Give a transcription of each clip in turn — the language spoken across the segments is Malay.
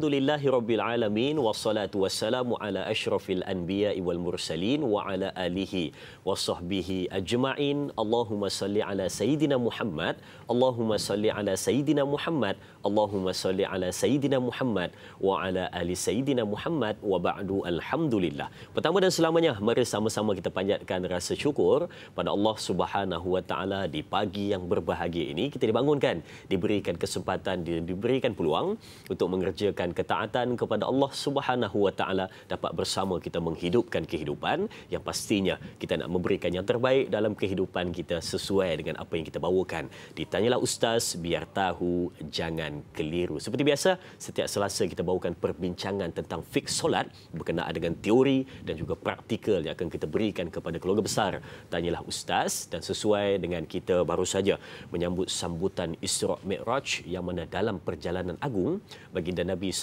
Alhamdulillahirabbil alamin wassalatu wassalamu ala asyrafil anbiya'i wal mursalin wa ala alihi washabbihi ajma'in. Allahumma salli ala sayidina Muhammad, Allahumma salli ala sayidina Muhammad, Allahumma salli ala sayidina Muhammad wa ala ali sayidina Muhammad wa ba'du. Alhamdulillah. Pertama dan selamanya, mari sama-sama kita panjatkan rasa syukur pada Allah Subhanahu wa taala di pagi yang berbahagia ini. Kita dibangunkan, diberikan kesempatan, diberikan peluang untuk mengerjakan ketaatan kepada Allah Subhanahu wa taala, dapat bersama kita menghidupkan kehidupan yang pastinya kita nak memberikan yang terbaik dalam kehidupan kita sesuai dengan apa yang kita bawakan. Ditanyalah Ustaz, biar tahu jangan keliru. Seperti biasa, setiap Selasa kita bawakan perbincangan tentang fiqh solat berkenaan dengan teori dan juga praktikal yang akan kita berikan kepada keluarga besar Tanyalah Ustaz, dan sesuai dengan kita baru saja menyambut sambutan Isra' Mi'raj, yang mana dalam perjalanan agung baginda Nabi SAW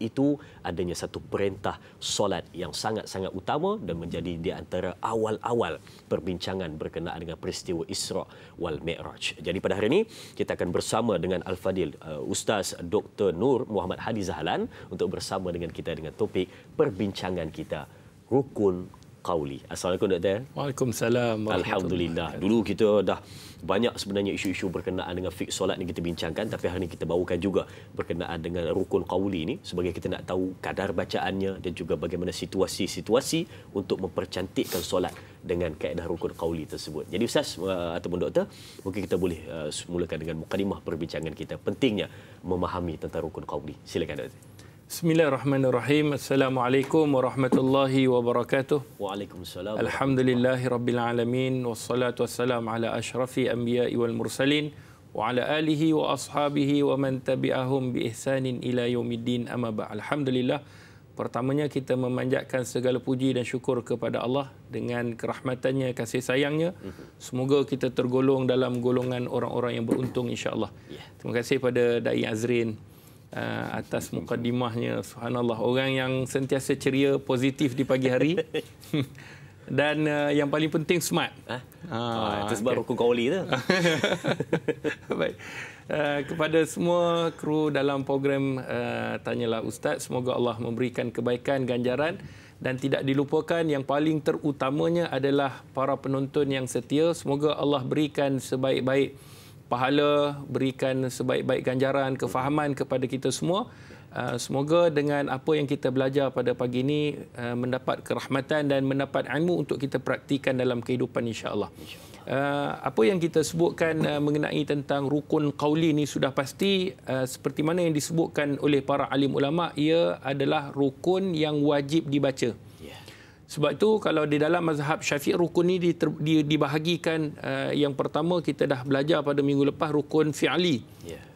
itu adanya satu perintah solat yang sangat-sangat utama dan menjadi di antara awal-awal perbincangan berkenaan dengan peristiwa Isra' wal Mi'raj. Jadi pada hari ini kita akan bersama dengan Al-Fadil Ustaz Dr. Nur Muhammad Hadi Zahlan untuk bersama dengan kita dengan topik perbincangan kita, rukun qauli. Assalamualaikum Doktor. Waalaikumsalam. Alhamdulillah. Dulu kita dah banyak sebenarnya isu-isu berkenaan dengan fiqh solat ni kita bincangkan, tapi hari ini kita bawakan juga berkenaan dengan rukun qauli ni sebagai kita nak tahu kadar bacaannya dan juga bagaimana situasi-situasi untuk mempercantikkan solat dengan kaedah rukun qauli tersebut. Jadi Ustaz ataupun Doktor, mungkin kita boleh mulakan dengan mukadimah perbincangan kita, pentingnya memahami tentang rukun qauli. Silakan Doktor. Bismillahirrahmanirrahim. Assalamualaikum warahmatullahi wabarakatuh. Waalaikumsalam. Alhamdulillahi rabbil alamin, wassalatu wassalamu ala asyrafi anbiya'i wal mursalin wa ala alihi wa ashabihi wa man tabi'ahum bi ihsanin ila yaumiddin, amma ba'. Alhamdulillah, pertamanya kita memanjatkan segala puji dan syukur kepada Allah dengan kerahmatannya, kasih sayangnya. Semoga kita tergolong dalam golongan orang-orang yang beruntung, insya-Allah. Terima kasih pada Dai Azrin atas mukadimahnya. Subhanallah, orang yang sentiasa ceria, positif di pagi hari. Dan yang paling penting smart. Itu sebab rukun qauli tu. Baik. Kepada semua kru dalam program Tanyalah Ustaz, semoga Allah memberikan kebaikan, ganjaran, dan tidak dilupakan yang paling terutamanya adalah para penonton yang setia. Semoga Allah berikan sebaik-baik pahala, berikan sebaik-baik ganjaran, kefahaman kepada kita semua. Semoga dengan apa yang kita belajar pada pagi ini mendapat kerahmatan dan mendapat ilmu untuk kita praktikan dalam kehidupan, insya-Allah. Apa yang kita sebutkan mengenai tentang rukun qauli ini sudah pasti seperti mana yang disebutkan oleh para alim ulama, ia adalah rukun yang wajib dibaca. Sebab itu kalau di dalam mazhab Syafi'i, rukun ini dibahagikan. Yang pertama kita dah belajar pada minggu lepas, rukun fi'li.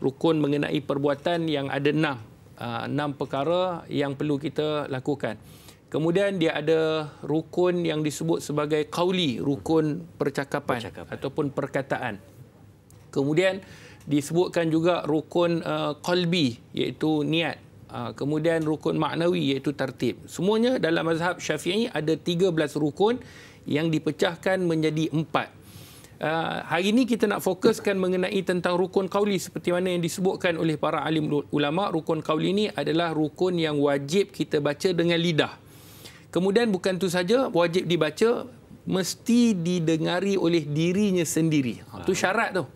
Rukun mengenai perbuatan yang ada 6 perkara yang perlu kita lakukan. Kemudian dia ada rukun yang disebut sebagai qauli, rukun percakapan ataupun perkataan. Kemudian disebutkan juga rukun qalbi, iaitu niat. Kemudian rukun maknawi, iaitu tertib. Semuanya dalam mazhab Syafi'i ada 13 rukun yang dipecahkan menjadi 4. Hari ini kita nak fokuskan mengenai tentang rukun qauli seperti mana yang disebutkan oleh para alim ulama. Rukun qauli ini adalah rukun yang wajib kita baca dengan lidah. Kemudian bukan itu saja, wajib dibaca, mesti didengari oleh dirinya sendiri. Itu syarat tu.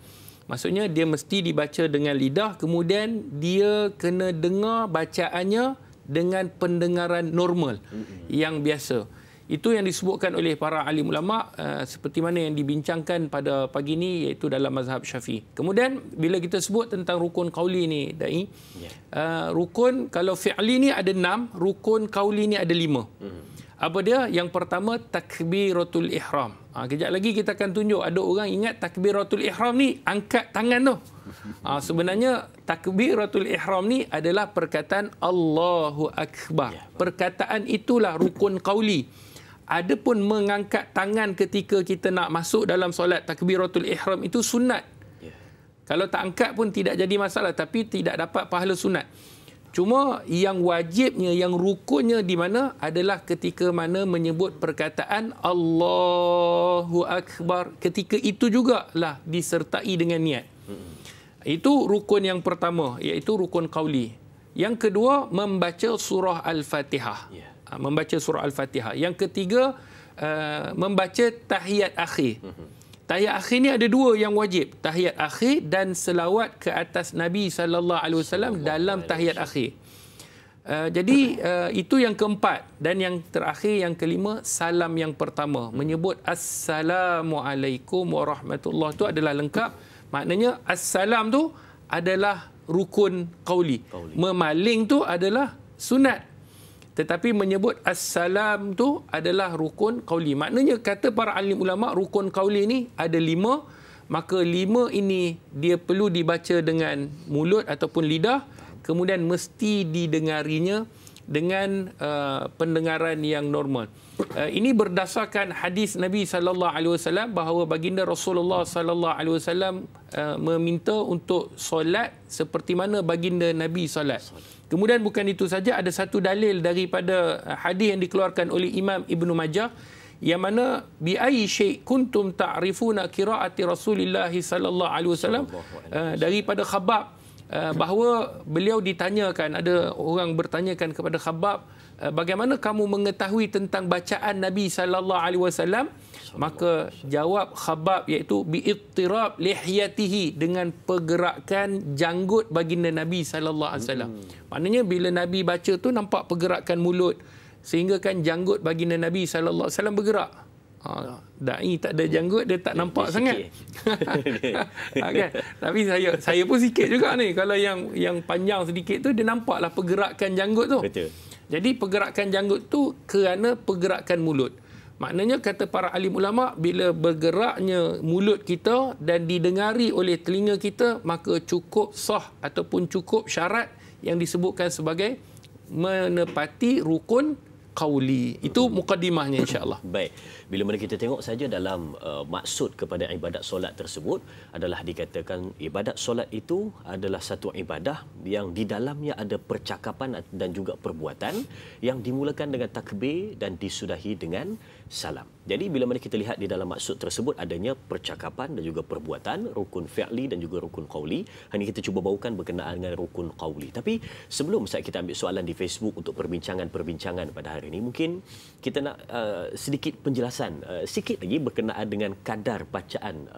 Maksudnya dia mesti dibaca dengan lidah, kemudian dia kena dengar bacaannya dengan pendengaran normal yang biasa. Itu yang disebutkan oleh para alim ulama seperti mana yang dibincangkan pada pagi ini, iaitu dalam mazhab Syafi'i. Kemudian bila kita sebut tentang rukun qauli ni, Dai, rukun kalau fi'li ni ada 6, rukun qauli ni ada 5. Apa dia? Yang pertama, takbiratul ihram. Kejap lagi kita akan tunjuk. Ada orang ingat takbiratul ihram ni angkat tangan tu. Sebenarnya takbiratul ihram ni adalah perkataan Allahu Akbar. Perkataan itulah rukun qauli. Adapun mengangkat tangan ketika kita nak masuk dalam solat takbiratul ihram itu sunat. Kalau tak angkat pun tidak jadi masalah, tapi tidak dapat pahala sunat. Cuma yang wajibnya, yang rukunnya di mana adalah ketika mana menyebut perkataan Allahu Akbar. Ketika itu jugalah disertai dengan niat. Itu rukun yang pertama, iaitu rukun qauli. Yang kedua, membaca surah Al-Fatihah. Membaca surah Al-Fatihah. Yang ketiga, membaca tahiyat akhir. Tahiyat akhir ni ada dua yang wajib. Tahiyat akhir dan selawat ke atas Nabi SAW dalam tahiyat akhir. Jadi itu yang keempat. Dan yang terakhir, yang kelima, salam yang pertama. Menyebut Assalamualaikum warahmatullahi. Itu adalah lengkap. Maknanya assalam tu adalah rukun qauli. Memaling tu adalah sunat. Tetapi menyebut assalam tu adalah rukun qauli. Maknanya kata para alim ulama, rukun qauli ni ada 5. Maka 5 ini dia perlu dibaca dengan mulut ataupun lidah. Kemudian mesti didengarinya dengan pendengaran yang normal. Ini berdasarkan hadis Nabi SAW bahawa baginda Rasulullah SAW meminta untuk solat seperti mana baginda Nabi solat. Kemudian bukan itu saja, ada satu dalil daripada hadis yang dikeluarkan oleh Imam Ibnu Majah yang mana bi ayyi syai' kuntum ta'rifuna qiraati Rasulillah sallallahu alaihi wasallam, daripada Khabbab, bahawa beliau ditanyakan, ada orang bertanyakan kepada Khabbab, bagaimana kamu mengetahui tentang bacaan Nabi sallallahu alaihi wasallam? Maka jawab Khabbab, iaitu biittirab lihyatihi, dengan pergerakan janggut baginda Nabi sallallahu alaihi wasallam. Maknanya bila Nabi baca tu nampak pergerakan mulut, sehingga kan janggut baginda Nabi sallallahu alaihi wasallam bergerak. Dai tak ada janggut, dia tak nampak sangat. Okay. Tapi saya pun sikit juga ni. Kalau yang panjang sedikit tu, dia nampaklah pergerakan janggut tu. Betul. Jadi pergerakan janggut tu kerana pergerakan mulut. Maknanya kata para alim ulama, bila bergeraknya mulut kita dan didengari oleh telinga kita, maka cukup sah ataupun cukup syarat yang disebutkan sebagai menepati rukun qauli. Itu mukadimahnya, insya-Allah. Baik. Bila mana kita tengok saja dalam maksud kepada ibadat solat tersebut adalah dikatakan ibadat solat itu adalah satu ibadah yang di dalamnya ada percakapan dan juga perbuatan yang dimulakan dengan takbir dan disudahi dengan salam. Jadi bila mana kita lihat di dalam maksud tersebut adanya percakapan dan juga perbuatan, rukun fi'li dan juga rukun qauli. Hari ini kita cuba bawakan berkenaan dengan rukun qauli. Tapi sebelum kita ambil soalan di Facebook untuk perbincangan pada hari ini, mungkin kita nak sedikit penjelasan sikit lagi berkenaan dengan kadar bacaan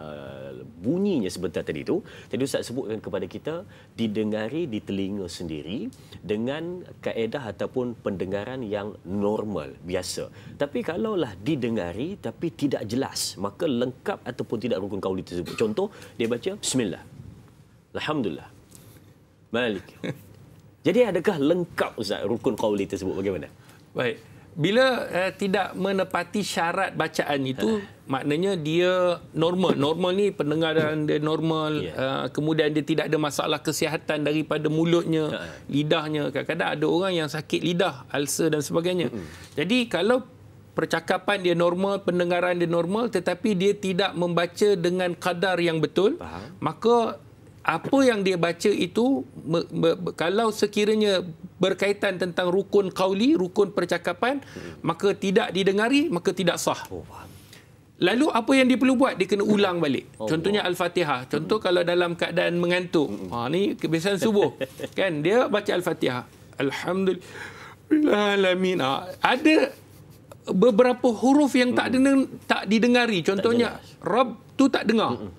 bunyinya sebentar tadi itu. Tadi Ustaz sebutkan kepada kita didengari di telinga sendiri dengan kaedah ataupun pendengaran yang normal, biasa. Tapi kalaulah didengari tapi tidak jelas, maka lengkap ataupun tidak rukun qauli tersebut. Contoh, dia baca bismillah, alhamdulillah, malik. Jadi adakah lengkap Ustaz rukun qauli tersebut, bagaimana? Baik. Bila tidak menepati syarat bacaan itu, maknanya dia normal. Normal ni pendengaran dia normal, kemudian dia tidak ada masalah kesihatan daripada mulutnya, lidahnya. Kadang-kadang ada orang yang sakit lidah, ulcer dan sebagainya. Jadi kalau percakapan dia normal, pendengaran dia normal, tetapi dia tidak membaca dengan kadar yang betul, maka apa yang dia baca itu, kalau sekiranya berkaitan tentang rukun qauli, rukun percakapan, maka tidak didengari, maka tidak sah. Lalu apa yang dia perlu buat? Dia kena ulang balik. Contohnya Al-Fatihah. Contoh kalau dalam keadaan mengantuk. Ni kebiasaan subuh. Kan dia baca Al-Fatihah. Alhamdulillahalamin. Ada beberapa huruf yang tak didengari. Contohnya Rabb tu tak dengar.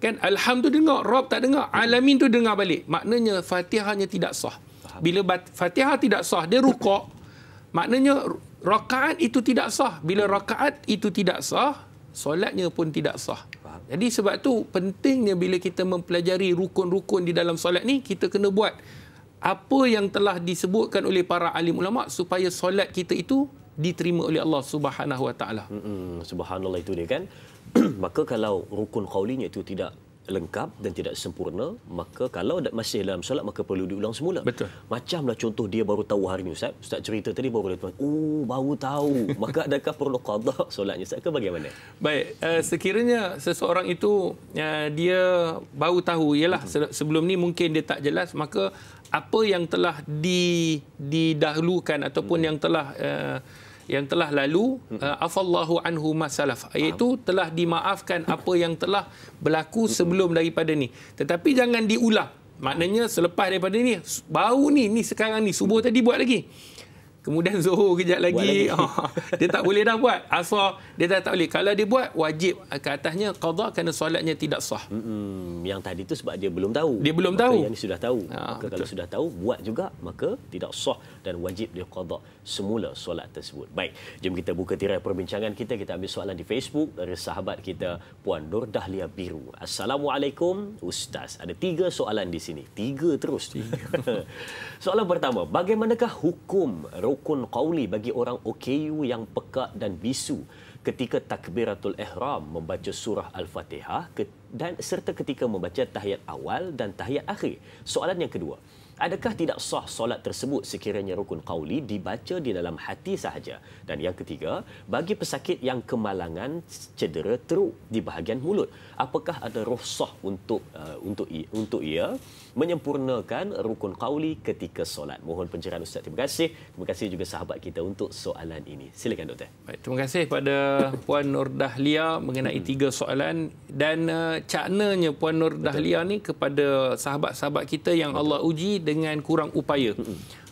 Kan alhamdulillah, Rabb tak dengar, alamin tu dengar balik. Maknanya Fatihahnya tidak sah. Bila Fatihah tidak sah, dia rukuk, maknanya rakaat itu tidak sah. Bila rakaat itu tidak sah, solatnya pun tidak sah. Jadi sebab tu pentingnya bila kita mempelajari rukun-rukun di dalam solat ni, kita kena buat apa yang telah disebutkan oleh para alim ulama supaya solat kita itu diterima oleh Allah Subhanahu Wa Taala. Subhanallah, itu dia kan. Maka kalau rukun qaulinya itu tidak lengkap dan tidak sempurna, maka kalau masih dalam solat maka perlu diulang semula. Betul. Macamlah contoh dia baru tahu hari ni Ustaz. Ustaz cerita tadi baru dia baru tahu. Maka adakah perlu qada solatnya Ustaz ke bagaimana? Baik, sekiranya seseorang itu dia baru tahu, ialah sebelum ni mungkin dia tak jelas, maka apa yang telah didahulukan ataupun yang telah lalu, afallahu anhu masalaf, iaitu telah dimaafkan apa yang telah berlaku sebelum daripada ni. Tetapi jangan diulang. Maknanya selepas daripada ni, baru ni sekarang ni, subuh tadi buat lagi. Kemudian Zuhur kejap lagi. Dia tak boleh dah buat. Asar dia dah tak boleh. Kalau dia buat, wajib ke atasnya qada kerana solatnya tidak sah. Yang tadi tu sebab dia belum tahu. Dia belum maka tahu. Yang ni sudah tahu. Maka betul. kalau sudah tahu, buat juga, maka tidak sah dan wajib dia qada semula solat tersebut. Baik, jom kita buka tirai perbincangan kita. Kita ambil soalan di Facebook dari sahabat kita Puan Nur Dahlia Biru. Assalamualaikum Ustaz. Ada 3 soalan di sini. 3 terus. Soalan pertama, bagaimanakah hukum rukun qauli bagi orang OKU yang pekak dan bisu ketika takbiratul ihram membaca surah Al-Fatihah dan serta ketika membaca tahiyat awal dan tahiyat akhir? Soalan yang kedua, adakah tidak sah solat tersebut sekiranya rukun qauli dibaca di dalam hati sahaja? Dan yang ketiga, bagi pesakit yang kemalangan cedera teruk di bahagian mulut, apakah ada rukhsah untuk ia menyempurnakan rukun qauli ketika solat? Mohon pencerahan Ustaz. Terima kasih. Terima kasih juga sahabat kita untuk soalan ini. Silakan Doktor. Baik, terima kasih pada Puan Nur Dahlia mengenai 3 soalan, dan caknanya Puan Nur Dahlia ni kepada sahabat-sahabat kita yang Allah uji dengan kurang upaya,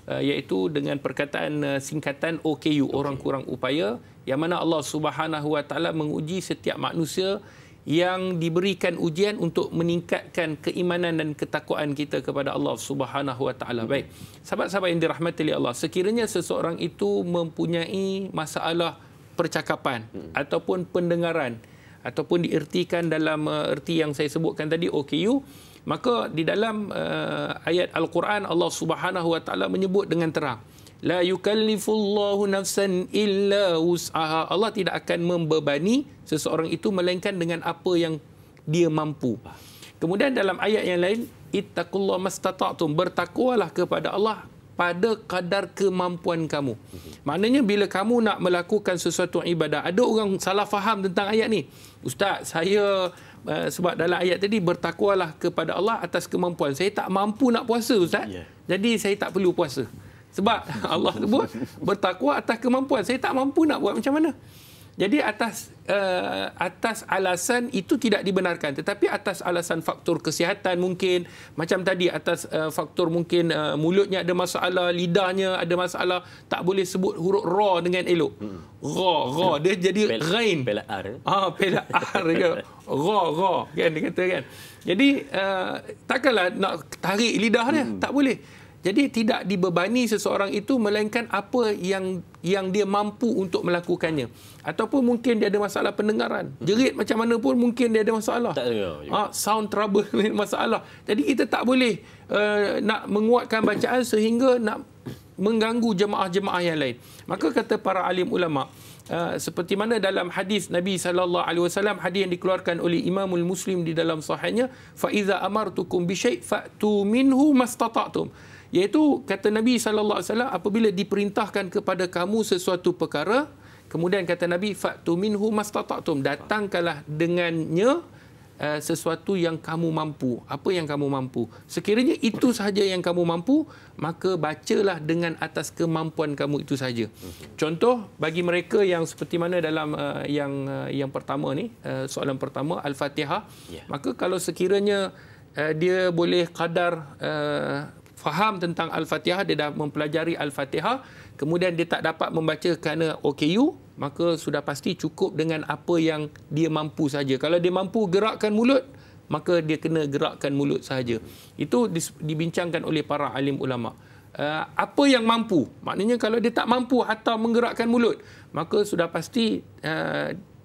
iaitu dengan perkataan singkatan OKU, orang kurang upaya, yang mana Allah Subhanahu Wa Taala menguji setiap manusia yang diberikan ujian untuk meningkatkan keimanan dan ketakwaan kita kepada Allah Subhanahu Wa Taala. Baik, sahabat-sahabat yang dirahmati oleh Allah, sekiranya seseorang itu mempunyai masalah percakapan ataupun pendengaran, ataupun diertikan dalam erti yang saya sebutkan tadi, OKU, maka di dalam ayat Al-Quran Allah Subhanahu Wa Taala menyebut dengan terang, la yukallifullahu nafsan illa wus'aha. Allah tidak akan membebani seseorang itu melainkan dengan apa yang dia mampu. Kemudian dalam ayat yang lain, ittaqullaha mastata'tum, bertakwalah kepada Allah pada kadar kemampuan kamu. Maknanya bila kamu nak melakukan sesuatu ibadah, ada orang salah faham tentang ayat ni. Ustaz, saya sebab dalam ayat tadi bertakwalah kepada Allah atas kemampuan. Saya tak mampu nak puasa, Ustaz. Jadi saya tak perlu puasa. Sebab Allah sebut bertakwa atas kemampuan. Saya tak mampu nak buat macam mana. Jadi atas alasan itu tidak dibenarkan. Tetapi atas alasan faktor kesihatan mungkin, macam tadi atas faktor mungkin mulutnya ada masalah, lidahnya ada masalah, tak boleh sebut huruf ra dengan elok. Ra, dia jadi ghain. Pelak R. Pelak R ke. Ra, kan dia kata kan. Jadi takkanlah nak tarik lidah dia, tak boleh. Jadi tidak dibebani seseorang itu melainkan apa yang dia mampu untuk melakukannya. Ataupun mungkin dia ada masalah pendengaran. Jerit macam mana pun mungkin dia ada masalah. Sound trouble masalah. Jadi kita tak boleh nak menguatkan bacaan sehingga nak mengganggu jemaah-jemaah yang lain. Maka kata para alim ulama, seperti mana dalam hadis Nabi SAW, hadis yang dikeluarkan oleh Imamul Muslim di dalam sahihnya, fa iza amartukum bi syai' fa'tu minhu mastata'tum. Iaitu kata Nabi SAW, apabila diperintahkan kepada kamu sesuatu perkara, kemudian kata Nabi, fa'tu minhu mastata'tum, datangkanlah dengannya sesuatu yang kamu mampu. Apa yang kamu mampu? Sekiranya itu sahaja yang kamu mampu, maka bacalah dengan atas kemampuan kamu itu saja. Contoh bagi mereka yang seperti mana dalam yang pertama ni, soalan pertama Al-Fatihah, maka kalau sekiranya dia boleh kadar faham tentang Al-Fatihah, dia dah mempelajari Al-Fatihah, kemudian dia tak dapat membaca kerana OKU, maka sudah pasti cukup dengan apa yang dia mampu saja. Kalau dia mampu gerakkan mulut, maka dia kena gerakkan mulut sahaja. Itu dibincangkan oleh para alim ulama. Apa yang mampu? Maknanya kalau dia tak mampu atau menggerakkan mulut, maka sudah pasti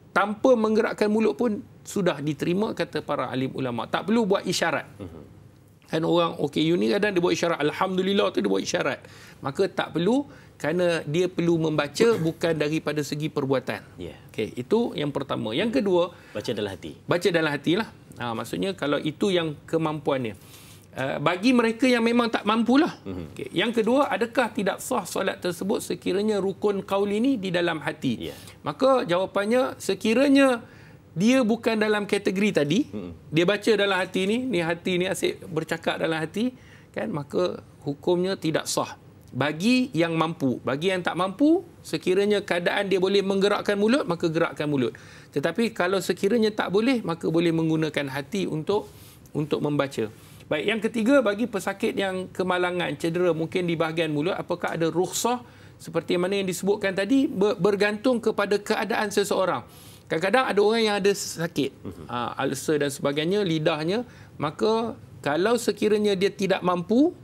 tanpa menggerakkan mulut pun sudah diterima, kata para alim ulama. Tak perlu buat isyarat. Kan orang OKU ni kadang dia buat isyarat, alhamdulillah tu dia buat isyarat. Maka tak perlu, kerana dia perlu membaca bukan daripada segi perbuatan. Okey, itu yang pertama. Yang kedua, baca dalam hati. Baca dalam hatilah. Maksudnya kalau itu yang kemampuannya. Bagi mereka yang memang tak mampulah. Okay. Yang kedua, adakah tidak sah solat tersebut sekiranya rukun qauli ini di dalam hati? Maka jawapannya, sekiranya dia bukan dalam kategori tadi, dia baca dalam hati ni hati ni asyik bercakap dalam hati, kan, maka hukumnya tidak sah. Bagi yang mampu. Bagi yang tak mampu, sekiranya keadaan dia boleh menggerakkan mulut, maka gerakkan mulut. Tetapi kalau sekiranya tak boleh, maka boleh menggunakan hati untuk membaca. Baik, yang ketiga bagi pesakit yang kemalangan, cedera mungkin di bahagian mulut, apakah ada rukhsah seperti mana yang disebutkan tadi, bergantung kepada keadaan seseorang. Kadang-kadang ada orang yang ada sakit, ulcer dan sebagainya, lidahnya, maka kalau sekiranya dia tidak mampu,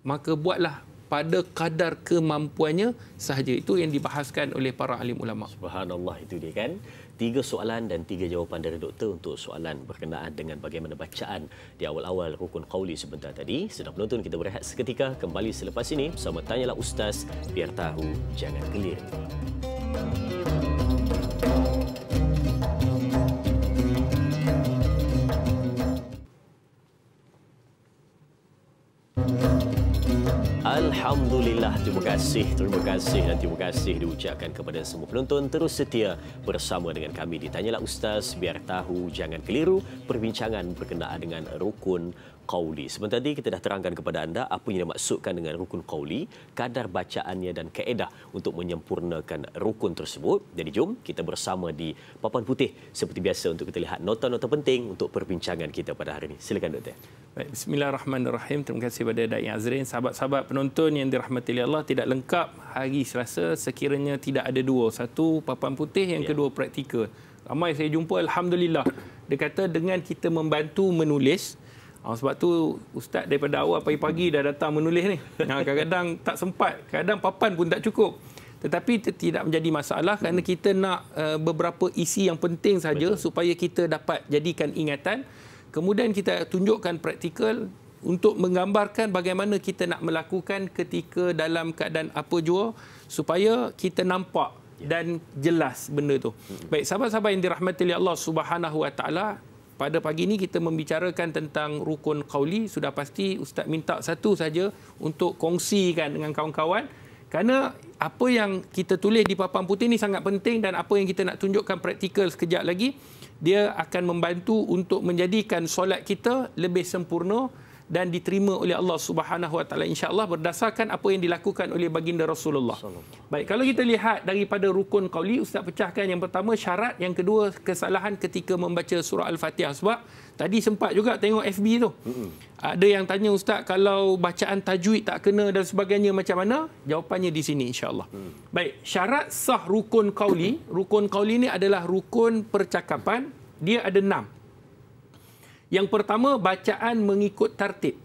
maka buatlah pada kadar kemampuannya sahaja. Itu yang dibahaskan oleh para alim ulama. Subhanallah, itu dia kan. 3 soalan dan 3 jawapan dari doktor untuk soalan berkenaan dengan bagaimana bacaan di awal-awal rukun qauli sebentar tadi. Sedang penonton, kita berehat seketika, kembali selepas ini bersama Tanyalah Ustaz, biar tahu jangan keliru. Alhamdulillah, terima kasih dan terima kasih diucapkan kepada semua penonton terus setia bersama dengan kami di Tanyalah Ustaz, biar tahu jangan keliru, perbincangan berkenaan dengan rukun qauli. Sebentar tadi kita dah terangkan kepada anda apa yang dimaksudkan dengan rukun qauli, kadar bacaannya dan kaedah untuk menyempurnakan rukun tersebut. Jadi jom kita bersama di papan putih seperti biasa untuk kita lihat nota-nota penting untuk perbincangan kita pada hari ini. Silakan doktor. Baik, bismillahirrahmanirrahim. Terima kasih kepada Da'i Azrin. Sahabat-sahabat penonton yang dirahmati Allah, tidak lengkap hari Selasa sekiranya tidak ada dua. Satu papan putih, yang kedua praktikal. Ramai saya jumpa, alhamdulillah. Dia kata dengan kita membantu menulis, sebab tu Ustaz daripada awal pagi-pagi dah datang menulis ni. Kadang-kadang tak sempat, kadang papan pun tak cukup. Tetapi itu tidak menjadi masalah kerana kita nak beberapa isi yang penting saja supaya kita dapat jadikan ingatan. Kemudian kita tunjukkan praktikal untuk menggambarkan bagaimana kita nak melakukan ketika dalam keadaan apa jua supaya kita nampak dan jelas benda tu. Baik, sahabat-sahabat yang dirahmati oleh Allah Subhanahu Wa Taala, pada pagi ini kita membicarakan tentang rukun qauli. Sudah pasti Ustaz minta satu saja untuk kongsikan dengan kawan-kawan. Kerana apa yang kita tulis di papan putih ini sangat penting dan apa yang kita nak tunjukkan praktikal sekejap lagi, dia akan membantu untuk menjadikan solat kita lebih sempurna dan diterima oleh Allah Subhanahu Wa Taala insya-Allah berdasarkan apa yang dilakukan oleh baginda Rasulullah. Baik, kalau kita lihat daripada rukun qauli, Ustaz pecahkan yang pertama syarat, yang kedua kesalahan ketika membaca surah Al-Fatihah. Sebab tadi sempat juga tengok FB tu. Ada yang tanya, Ustaz, kalau bacaan tajwid tak kena dan sebagainya macam mana? Jawapannya di sini insya-Allah. Baik, syarat sah rukun qauli. Rukun qauli ni adalah rukun percakapan. Dia ada 6. Yang pertama, bacaan mengikut tartib.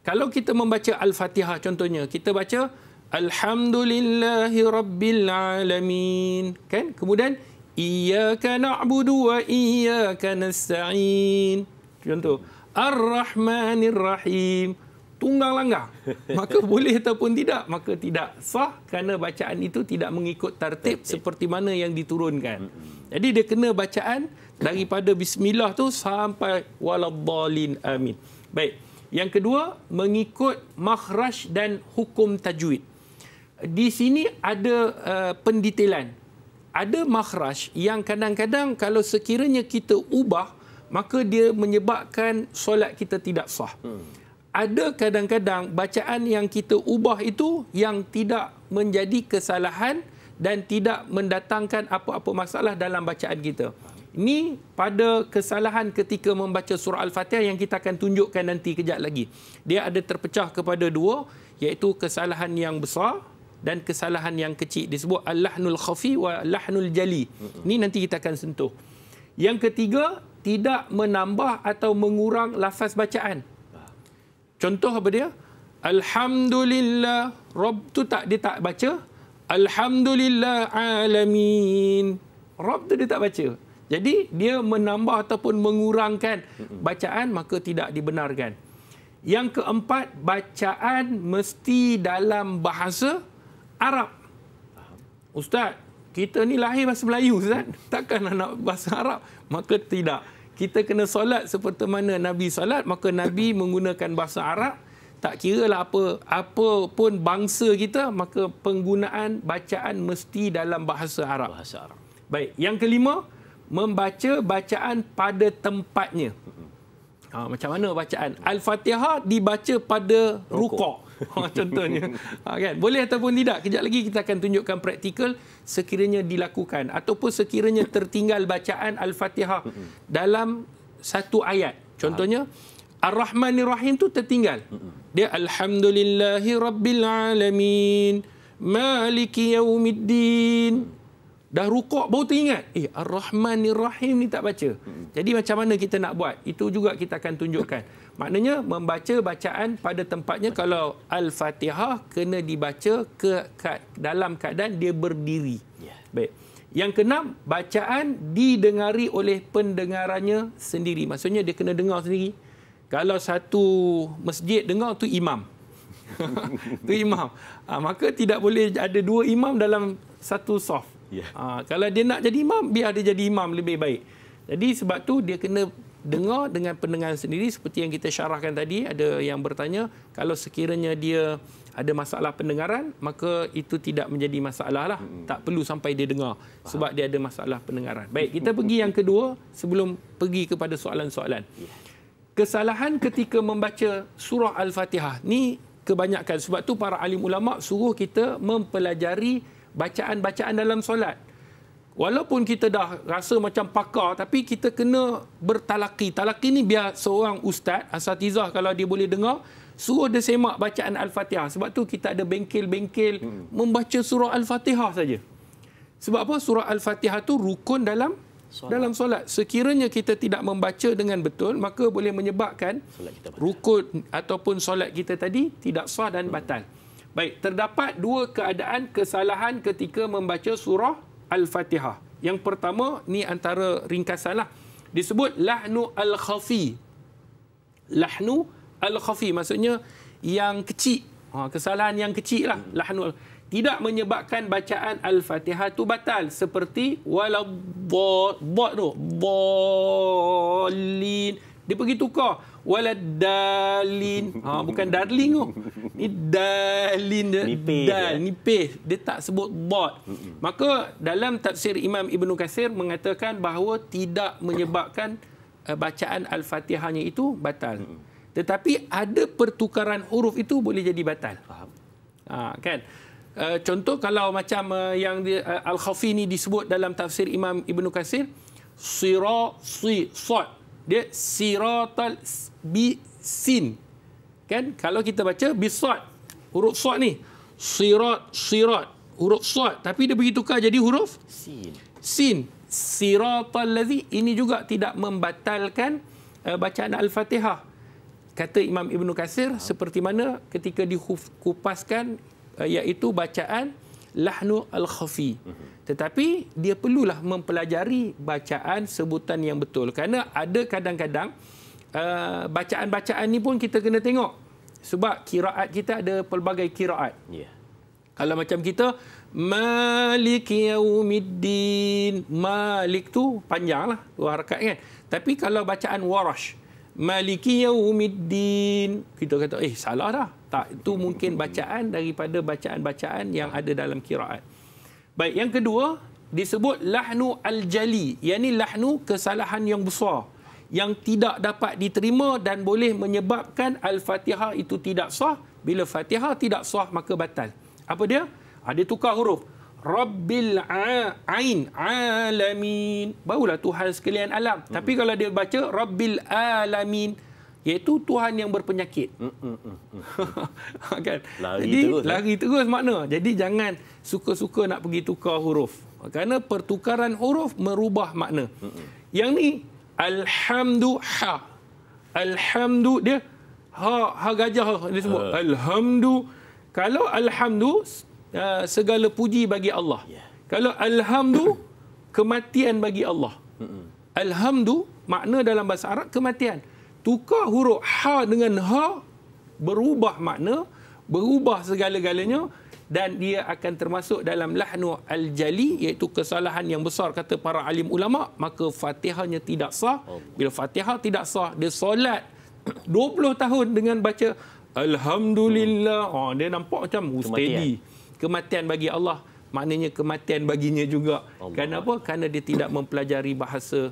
Kalau kita membaca Al-Fatihah contohnya, kita baca Alhamdulillahirabbilalamin, kan? Kemudian iyyaka na'budu wa iyyaka nasta'in. Contoh, Ar-Rahmanir-Rahim. Tunggang langgang. Maka boleh ataupun tidak? Maka tidak sah kerana bacaan itu tidak mengikut tartib seperti mana yang diturunkan. Jadi dia kena bacaan daripada bismillah tu sampai waladhdallin amin. Baik. Yang kedua, mengikut makhraj dan hukum tajwid. Di sini ada pendetailan. Ada makhraj yang kadang-kadang kalau sekiranya kita ubah, maka dia menyebabkan solat kita tidak sah. Ada kadang-kadang bacaan yang kita ubah itu yang tidak menjadi kesalahan dan tidak mendatangkan apa-apa masalah dalam bacaan kita. Ini pada kesalahan ketika membaca surah Al-Fatihah yang kita akan tunjukkan nanti kejap lagi. Dia ada terpecah kepada dua, iaitu kesalahan yang besar dan kesalahan yang kecil. Disebut al-lahnul khafi wa lahnul jali. Ini nanti kita akan sentuh. Yang ketiga, tidak menambah atau mengurang lafaz bacaan. Contoh apa dia? Alhamdulillah. Rabb tu dia tak baca. Alhamdulillah alamin. Rabb tu dia tak baca. Jadi dia menambah ataupun mengurangkan bacaan, maka tidak dibenarkan. Yang keempat, bacaan mesti dalam bahasa Arab. Ustaz, kita ni lahir bahasa Melayu, Ustaz. Takkan nak bahasa Arab? Maka tidak. Kita kena solat seperti mana Nabi solat, maka Nabi menggunakan bahasa Arab. Tak kiralah apa pun bangsa kita, maka penggunaan bacaan mesti dalam bahasa Arab. Bahasa Arab. Baik, yang kelima, membaca bacaan pada tempatnya. Macam mana bacaan? Al-Fatihah dibaca pada rukuk. Contohnya. Kan? Boleh ataupun tidak? Kejap lagi kita akan tunjukkan praktikal sekiranya dilakukan. Ataupun sekiranya tertinggal bacaan Al-Fatihah dalam satu ayat. Contohnya, Ar-Rahmanir Rahim tu tertinggal. Dia Alhamdulillahi Rabbil Alamin, Maliki Yaumiddin. Dah rukuk baru teringat, Ar-Rahmanir Rahim ni tak baca. Jadi macam mana kita nak buat? Itu juga kita akan tunjukkan. Maknanya membaca bacaan pada tempatnya. Kalau Al-Fatihah kena dibaca dalam keadaan dia berdiri. Baik. Yang keenam, bacaan didengari oleh pendengarannya sendiri. Maksudnya dia kena dengar sendiri. Kalau satu masjid dengar, tu imam. Tu imam. Maka tidak boleh ada dua imam dalam satu saf. Kalau dia nak jadi imam, biar dia jadi imam lebih baik. Jadi sebab tu dia kena dengar dengan pendengaran sendiri. Seperti yang kita syarahkan tadi, ada yang bertanya, kalau sekiranya dia ada masalah pendengaran, maka itu tidak menjadi masalah lah. Tak perlu sampai dia dengar. Sebab dia ada masalah pendengaran. Baik, kita pergi yang kedua sebelum pergi kepada soalan-soalan. Kesalahan ketika membaca surah Al-Fatihah. Ni kebanyakan. Sebab tu para alim ulama' suruh kita mempelajari bacaan-bacaan dalam solat. Walaupun kita dah rasa macam pakar, tapi kita kena bertalaki. Talaki ni biar seorang ustaz, asatizah kalau dia boleh dengar, suruh dia semak bacaan Al-Fatihah. Sebab tu kita ada bengkel-bengkel membaca surah Al-Fatihah saja. Sebab apa? Surah Al-Fatihah tu rukun dalam solat. Sekiranya kita tidak membaca dengan betul, maka boleh menyebabkan rukun ataupun solat kita tadi tidak sah dan batal. Baik, terdapat dua keadaan kesalahan ketika membaca surah Al-Fatihah. Yang pertama, ni antara ringkasan lah. Disebut lahnu al-khafi. Lahnu al-khafi maksudnya yang kecil. Kesalahan yang kecil lah. Lahnu tidak menyebabkan bacaan Al-Fatihah tu batal. Seperti waladdallin. Dia pergi tukar. Waladdallin. Bukan darling tu. Ni dalin. Nipih. Dia tak sebut dot. Maka dalam tafsir Imam Ibn Katsir mengatakan bahawa tidak menyebabkan bacaan Al-Fatihahnya itu batal. Tetapi ada pertukaran huruf itu boleh jadi batal. Faham? Kan? Contoh kalau macam yang Al-Khafi ni disebut dalam tafsir Imam Ibn Katsir, sad. Dia siratal sin. Kan? Kalau kita baca bisad, huruf sad ni sirat, huruf sad, tapi dia pergi tukar jadi huruf sin. Siratal ladzi, ini juga tidak membatalkan bacaan Al-Fatihah. Kata Imam Ibn Katsir, seperti mana ketika dikupaskan, iaitu bacaan lahnu al-khafi. Tetapi dia perlulah mempelajari bacaan sebutan yang betul. Kerana ada kadang-kadang bacaan-bacaan ni pun kita kena tengok. Sebab kiraat kita ada pelbagai kiraat. Kalau macam kita, Maliki Yaumiddin. Malik tu panjang lah, dua harakat kan. Tapi kalau bacaan Warash, Maliki Yaumiddin, kita kata, salah dah. Tak, itu mungkin bacaan daripada bacaan-bacaan yang ada dalam kiraat. Baik, yang kedua disebut lahnu al-jali. Yang ni lahnu kesalahan yang besar yang tidak dapat diterima dan boleh menyebabkan Al-Fatihah itu tidak sah. Bila Fatihah tidak sah, maka batal. Apa dia? Dia tukar huruf. Rabbil ain alamin. Barulah Tuhan sekalian alam. Tapi kalau dia baca Rabbil alamin, iaitu Tuhan yang berpenyakit. Kan? Lari terus makna. Jadi jangan suka-suka nak pergi tukar huruf. Kerana pertukaran huruf merubah makna. Yang ni alhamdu ha. Alhamdu dia ha gajah dia sebut. Alhamdu. Kalau alhamdu segala puji bagi Allah. Kalau alhamdu kematian bagi Allah. Alhamdu makna dalam bahasa Arab kematian. Tukar huruf ha dengan ha, berubah makna, berubah segala-galanya, dan dia akan termasuk dalam lahnu al-jali, iaitu kesalahan yang besar kata para alim ulama. Maka Fatihahnya tidak sah. Bila Fatihah tidak sah, dia solat 20 tahun dengan baca alhamdulillah, dia nampak macam steady. Kematian bagi Allah, maknanya kematian baginya juga. Kenapa? Kerana dia tidak mempelajari bahasa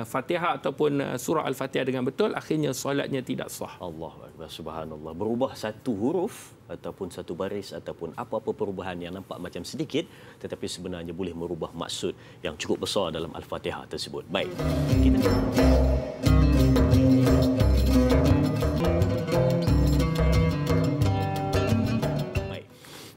Fatihah ataupun surah Al-Fatihah dengan betul, akhirnya solatnya tidak sah. Allah Akbar, subhanallah. Berubah satu huruf ataupun satu baris ataupun apa-apa perubahan yang nampak macam sedikit, tetapi sebenarnya boleh merubah maksud yang cukup besar dalam Al-Fatihah tersebut. Baik, kita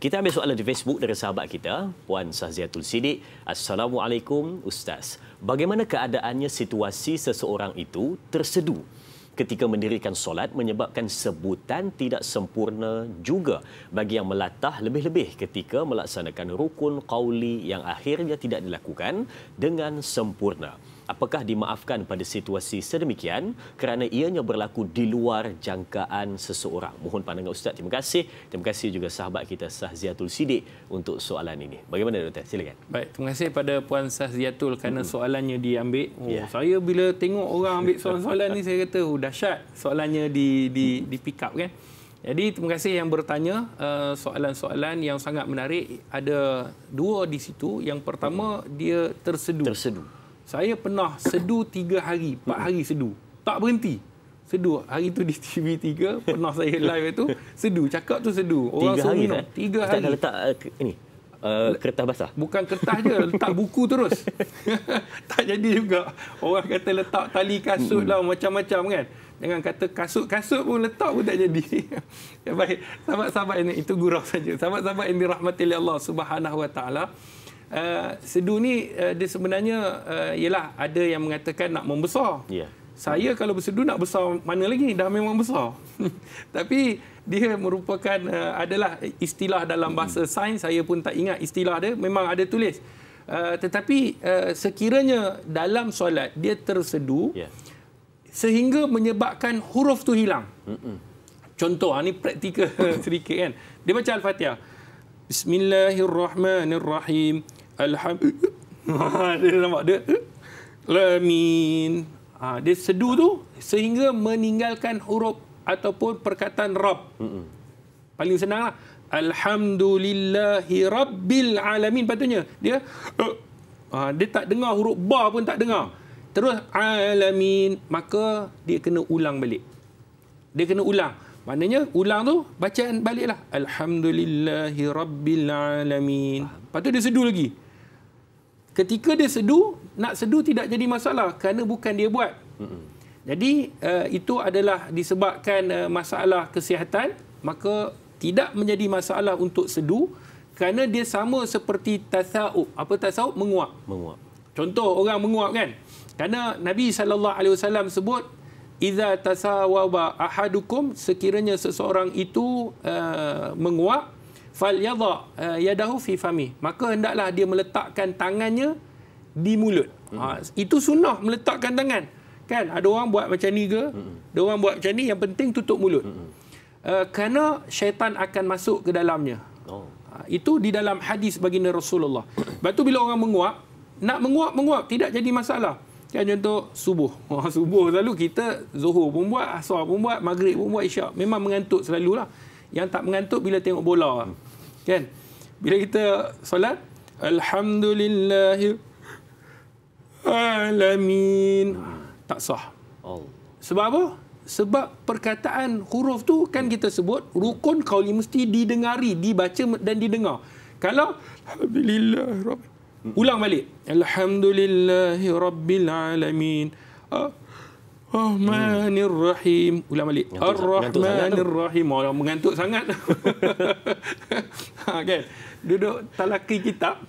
Kita ambil soalan di Facebook dari sahabat kita, Puan Sahziatul Sidik. Assalamualaikum Ustaz. Bagaimana keadaannya situasi seseorang itu tersedu ketika mendirikan solat menyebabkan sebutan tidak sempurna juga bagi yang melatah, lebih-lebih ketika melaksanakan rukun qauli yang akhirnya tidak dilakukan dengan sempurna. Apakah dimaafkan pada situasi sedemikian kerana ianya berlaku di luar jangkaan seseorang? Mohon pandangan Ustaz. Terima kasih. Terima kasih juga sahabat kita Sahziatul Sidik untuk soalan ini. Bagaimana Doktor? Silakan. Baik, terima kasih pada Puan Sahziatul kerana soalannya diambil. Saya bila tengok orang ambil soalan-soalan ni, saya kata dahsyat soalannya di pick up kan. Jadi terima kasih yang bertanya soalan-soalan yang sangat menarik. Ada dua di situ. Yang pertama, dia tersedu. Saya pernah sedu 3 hari, 4 hari sedu. Tak berhenti. Sedu. Hari tu di TV3, pernah saya live itu, sedu. Cakap tu sedu. Orang 3 hari kan? 3 hari. Ustaz letak kertas basah? Bukan kertas je, letak buku terus. Tak jadi juga. Orang kata letak tali kasut lah, macam-macam kan. Jangan kata kasut-kasut pun letak pun tak jadi. Ya, baik, sahabat-sahabat ini, itu gurau saja. Sahabat-sahabat yang dirahmati oleh Allah Subhanahu Wa Taala. Sedu ni dia sebenarnya ialah ada yang mengatakan nak membesar. Saya kalau bersedu nak besar mana lagi, dah memang besar. Tapi dia merupakan adalah istilah dalam bahasa sains, saya pun tak ingat istilah dia, memang ada tulis. Tetapi sekiranya dalam solat dia tersedu sehingga menyebabkan huruf tu hilang. Contoh, ni praktikal sedikit kan. Dia baca Al-Fatihah. Bismillahirrahmanirrahim. Alhamdulillah. Dia nampak dia. Amin. Dia sedu tu sehingga meninggalkan huruf ataupun perkataan Rabb. Paling senang lah. Alhamdulillahi Rabbil Alamin. Patutnya dia dia tak dengar huruf ba pun tak dengar. Terus Alamin. Maka dia kena ulang balik. Dia kena ulang. Maknanya ulang tu bacaan baliklah. Alhamdulillahi Rabbil Alamin. Lepas tu dia sedu lagi. Ketika dia sedu, nak sedu tidak jadi masalah kerana bukan dia buat. Jadi itu adalah disebabkan masalah kesihatan, maka tidak menjadi masalah untuk sedu kerana dia sama seperti tasawuf. Apa tasawuf? Menguap. Contoh orang menguap kan. Kerana Nabi SAW sebut, "Idza tasawaba ahadukum", sekiranya seseorang itu menguap, falyadha yadahu fi fami, maka hendaklah dia meletakkan tangannya di mulut. Itu sunnah meletakkan tangan. Kan ada orang buat macam ni ke? Ada orang buat macam ni, yang penting tutup mulut. Kerana syaitan akan masuk ke dalamnya. Itu di dalam hadis baginda Rasulullah. Lepas tu bila orang menguap, nak menguap tidak jadi masalah. Kan contoh subuh. Subuh selalu kita zuhur pun buat, asar pun buat, maghrib pun buat, isyak. Memang mengantuk selalulah. Yang tak mengantuk bila tengok bola. Kan? Bila kita solat, Alhamdulillahi Alamin. Tak sah. Sebab apa? Sebab perkataan huruf tu kan kita sebut rukun qauli mesti didengari, dibaca dan didengar. Kalau Alhamdulillah, ulang balik. Alhamdulillahi Rabbil Alamin. Ar-Rahmanir Rahim. Ulang balik. Ar-Rahmanir Rahim. Orang mengantuk sangat. Kan? Duduk talaki kitab.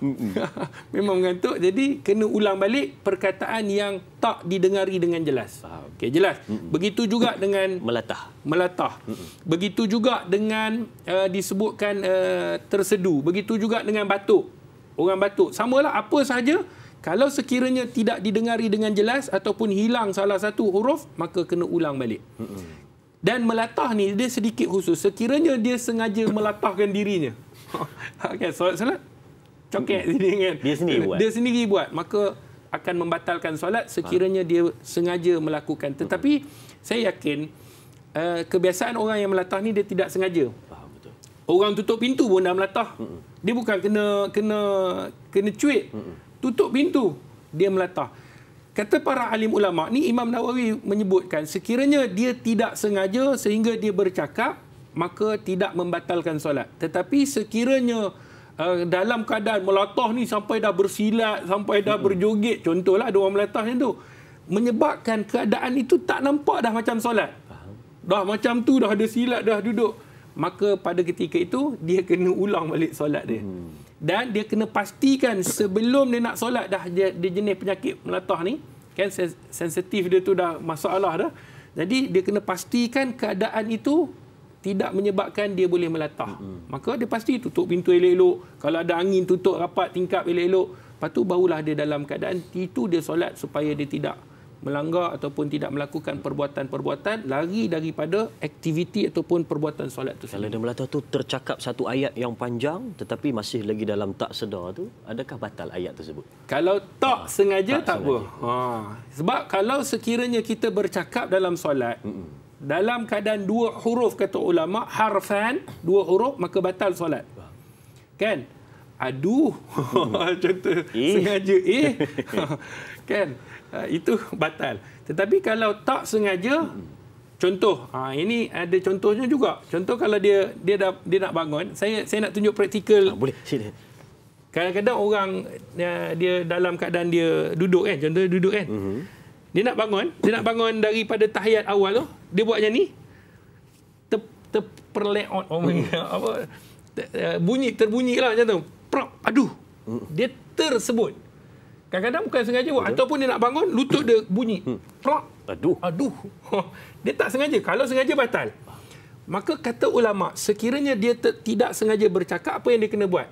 Memang mengantuk. Jadi kena ulang balik perkataan yang tak didengari dengan jelas. Okey, jelas. Begitu juga dengan melatah. Begitu juga dengan disebutkan tersedu. Begitu juga dengan batuk. Orang batuk. Samalah apa sahaja. Kalau sekiranya tidak didengari dengan jelas ataupun hilang salah satu huruf, maka kena ulang balik. Dan melatah ni dia sedikit khusus. Sekiranya dia sengaja melatahkan dirinya. Okay, solat cokek sini kan. Dia sendiri buat. Maka akan membatalkan solat sekiranya dia sengaja melakukan. Tetapi saya yakin kebiasaan orang yang melatah ni dia tidak sengaja. Orang tutup pintu pun dah melatah. Dia bukan kena cuit. Tutup pintu, dia melatah. Kata para alim ulama, ni Imam Nawawi menyebutkan, sekiranya dia tidak sengaja sehingga dia bercakap, maka tidak membatalkan solat. Tetapi sekiranya dalam keadaan melatah ni sampai dah bersilat, sampai dah berjoget, contohlah ada orang melatah macam tu, menyebabkan keadaan itu tak nampak dah macam solat. Dah macam tu, dah ada silat, dah duduk. maka pada ketika itu dia kena ulang balik solat dia. Dan dia kena pastikan sebelum dia nak solat dah dia jenis penyakit melatah ni, kan sensitif dia tu dah masalah dah. Jadi dia kena pastikan keadaan itu tidak menyebabkan dia boleh melatah. Maka dia pasti tutup pintu elok-elok. Kalau ada angin, tutup rapat tingkap elok-elok. Lepas tu barulah dia dalam keadaan itu dia solat supaya dia tidak melanggar ataupun tidak melakukan perbuatan-perbuatan lari daripada aktiviti ataupun perbuatan solat tu. Kalau dia melatah tu tercakap satu ayat yang panjang tetapi masih lagi dalam tak sedar tu, adakah batal ayat tersebut? Kalau tak sengaja tak apa. Sebab kalau sekiranya kita bercakap dalam solat dalam keadaan dua huruf, kata ulama, harfan, dua huruf, maka batal solat. Kan? Aduh. Contoh sengaja kan? Itu batal. Tetapi kalau tak sengaja, contoh, ini ada contohnya juga. Contoh kalau dia nak bangun, saya nak tunjuk praktikal. Boleh, sini. Kadang-kadang orang dia dalam keadaan dia duduk kan, contoh duduk kan. Dia nak bangun daripada tahiyat awal tu, dia buat macam ni. Terperleot apa? Terbunyilah macam tu. Prop, aduh. Dia tersebut. Kadang-kadang bukan sengaja buat. Ataupun dia nak bangun, lutut dia bunyi. Prok. Aduh. Dia tak sengaja. Kalau sengaja, batal. Maka kata ulama', sekiranya dia tidak sengaja bercakap, apa yang dia kena buat?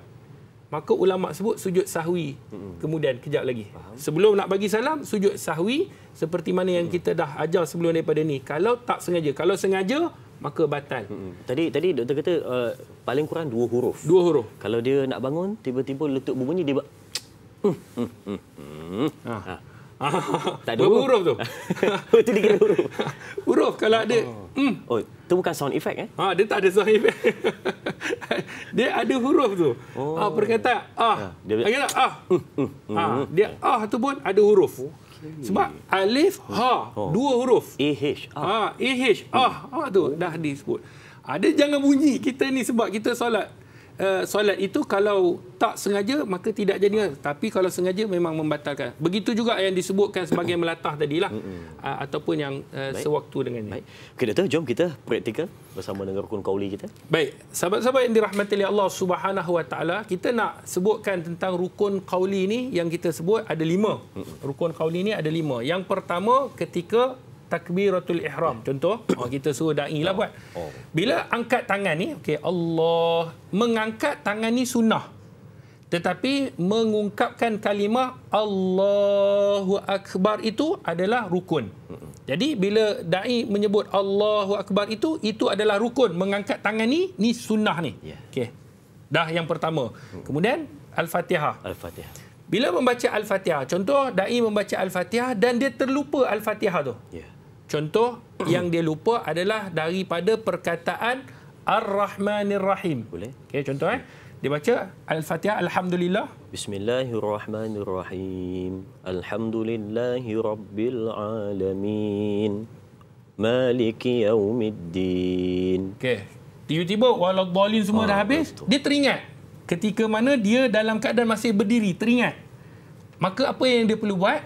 Maka ulama' sebut sujud sahwi. Kemudian, kejap lagi. Sebelum nak bagi salam, sujud sahwi. Seperti mana yang kita dah ajar sebelum daripada ni. Kalau tak sengaja. Kalau sengaja, maka batal. Tadi doktor kata paling kurang 2 huruf. 2 huruf. Kalau dia nak bangun, tiba-tiba lutut berbunyi, dia buat tak ada huruf tu. Itu dikira huruf. Huruf kalau ada itu bukan sound effect dia tak ada sound effect. Dia ada huruf tu. Perkataan dia dia tu pun ada huruf. Sebab alif ha 2 huruf. Tu dah disebut. Ada jangan bunyi kita ni sebab kita solat. Solat itu kalau tak sengaja maka tidak jadi, tapi kalau sengaja memang membatalkan. Begitu juga yang disebutkan sebagai melatah tadilah ataupun yang sewaktu dengannya. Baik. Okey doktor, jom kita praktikal bersama dengan rukun qauli kita. Baik, sahabat-sahabat yang dirahmati oleh Allah Subhanahu Wa Taala, kita nak sebutkan tentang rukun qauli ni. Yang kita sebut ada 5. Rukun qauli ni ada 5. Yang pertama ketika takbiratul ihram. Contoh, kita suruh dai lah buat. Bila angkat tangan ni, Allah, mengangkat tangan ni sunnah. Tetapi mengungkapkan kalimah Allahu Akbar itu adalah rukun. Jadi bila dai menyebut Allahu Akbar itu adalah rukun. Mengangkat tangan ni sunnah ni. Okey. Dah yang pertama. Kemudian Al-Fatihah. Bila membaca Al-Fatihah, contoh dai membaca Al-Fatihah dan dia terlupa Al-Fatihah tu. Contoh yang dia lupa adalah daripada perkataan Ar-Rahmanir Rahim. Boleh. Okey, contoh dia baca Al-Fatihah, Alhamdulillah. Bismillahirrahmanirrahim. Alhamdulillahirabbil alamin. Maliki yaumiddin. Okey. Tiba-tiba waladhdallin semua dah habis, dia teringat ketika mana dia dalam keadaan masih berdiri, teringat. Maka apa yang dia perlu buat?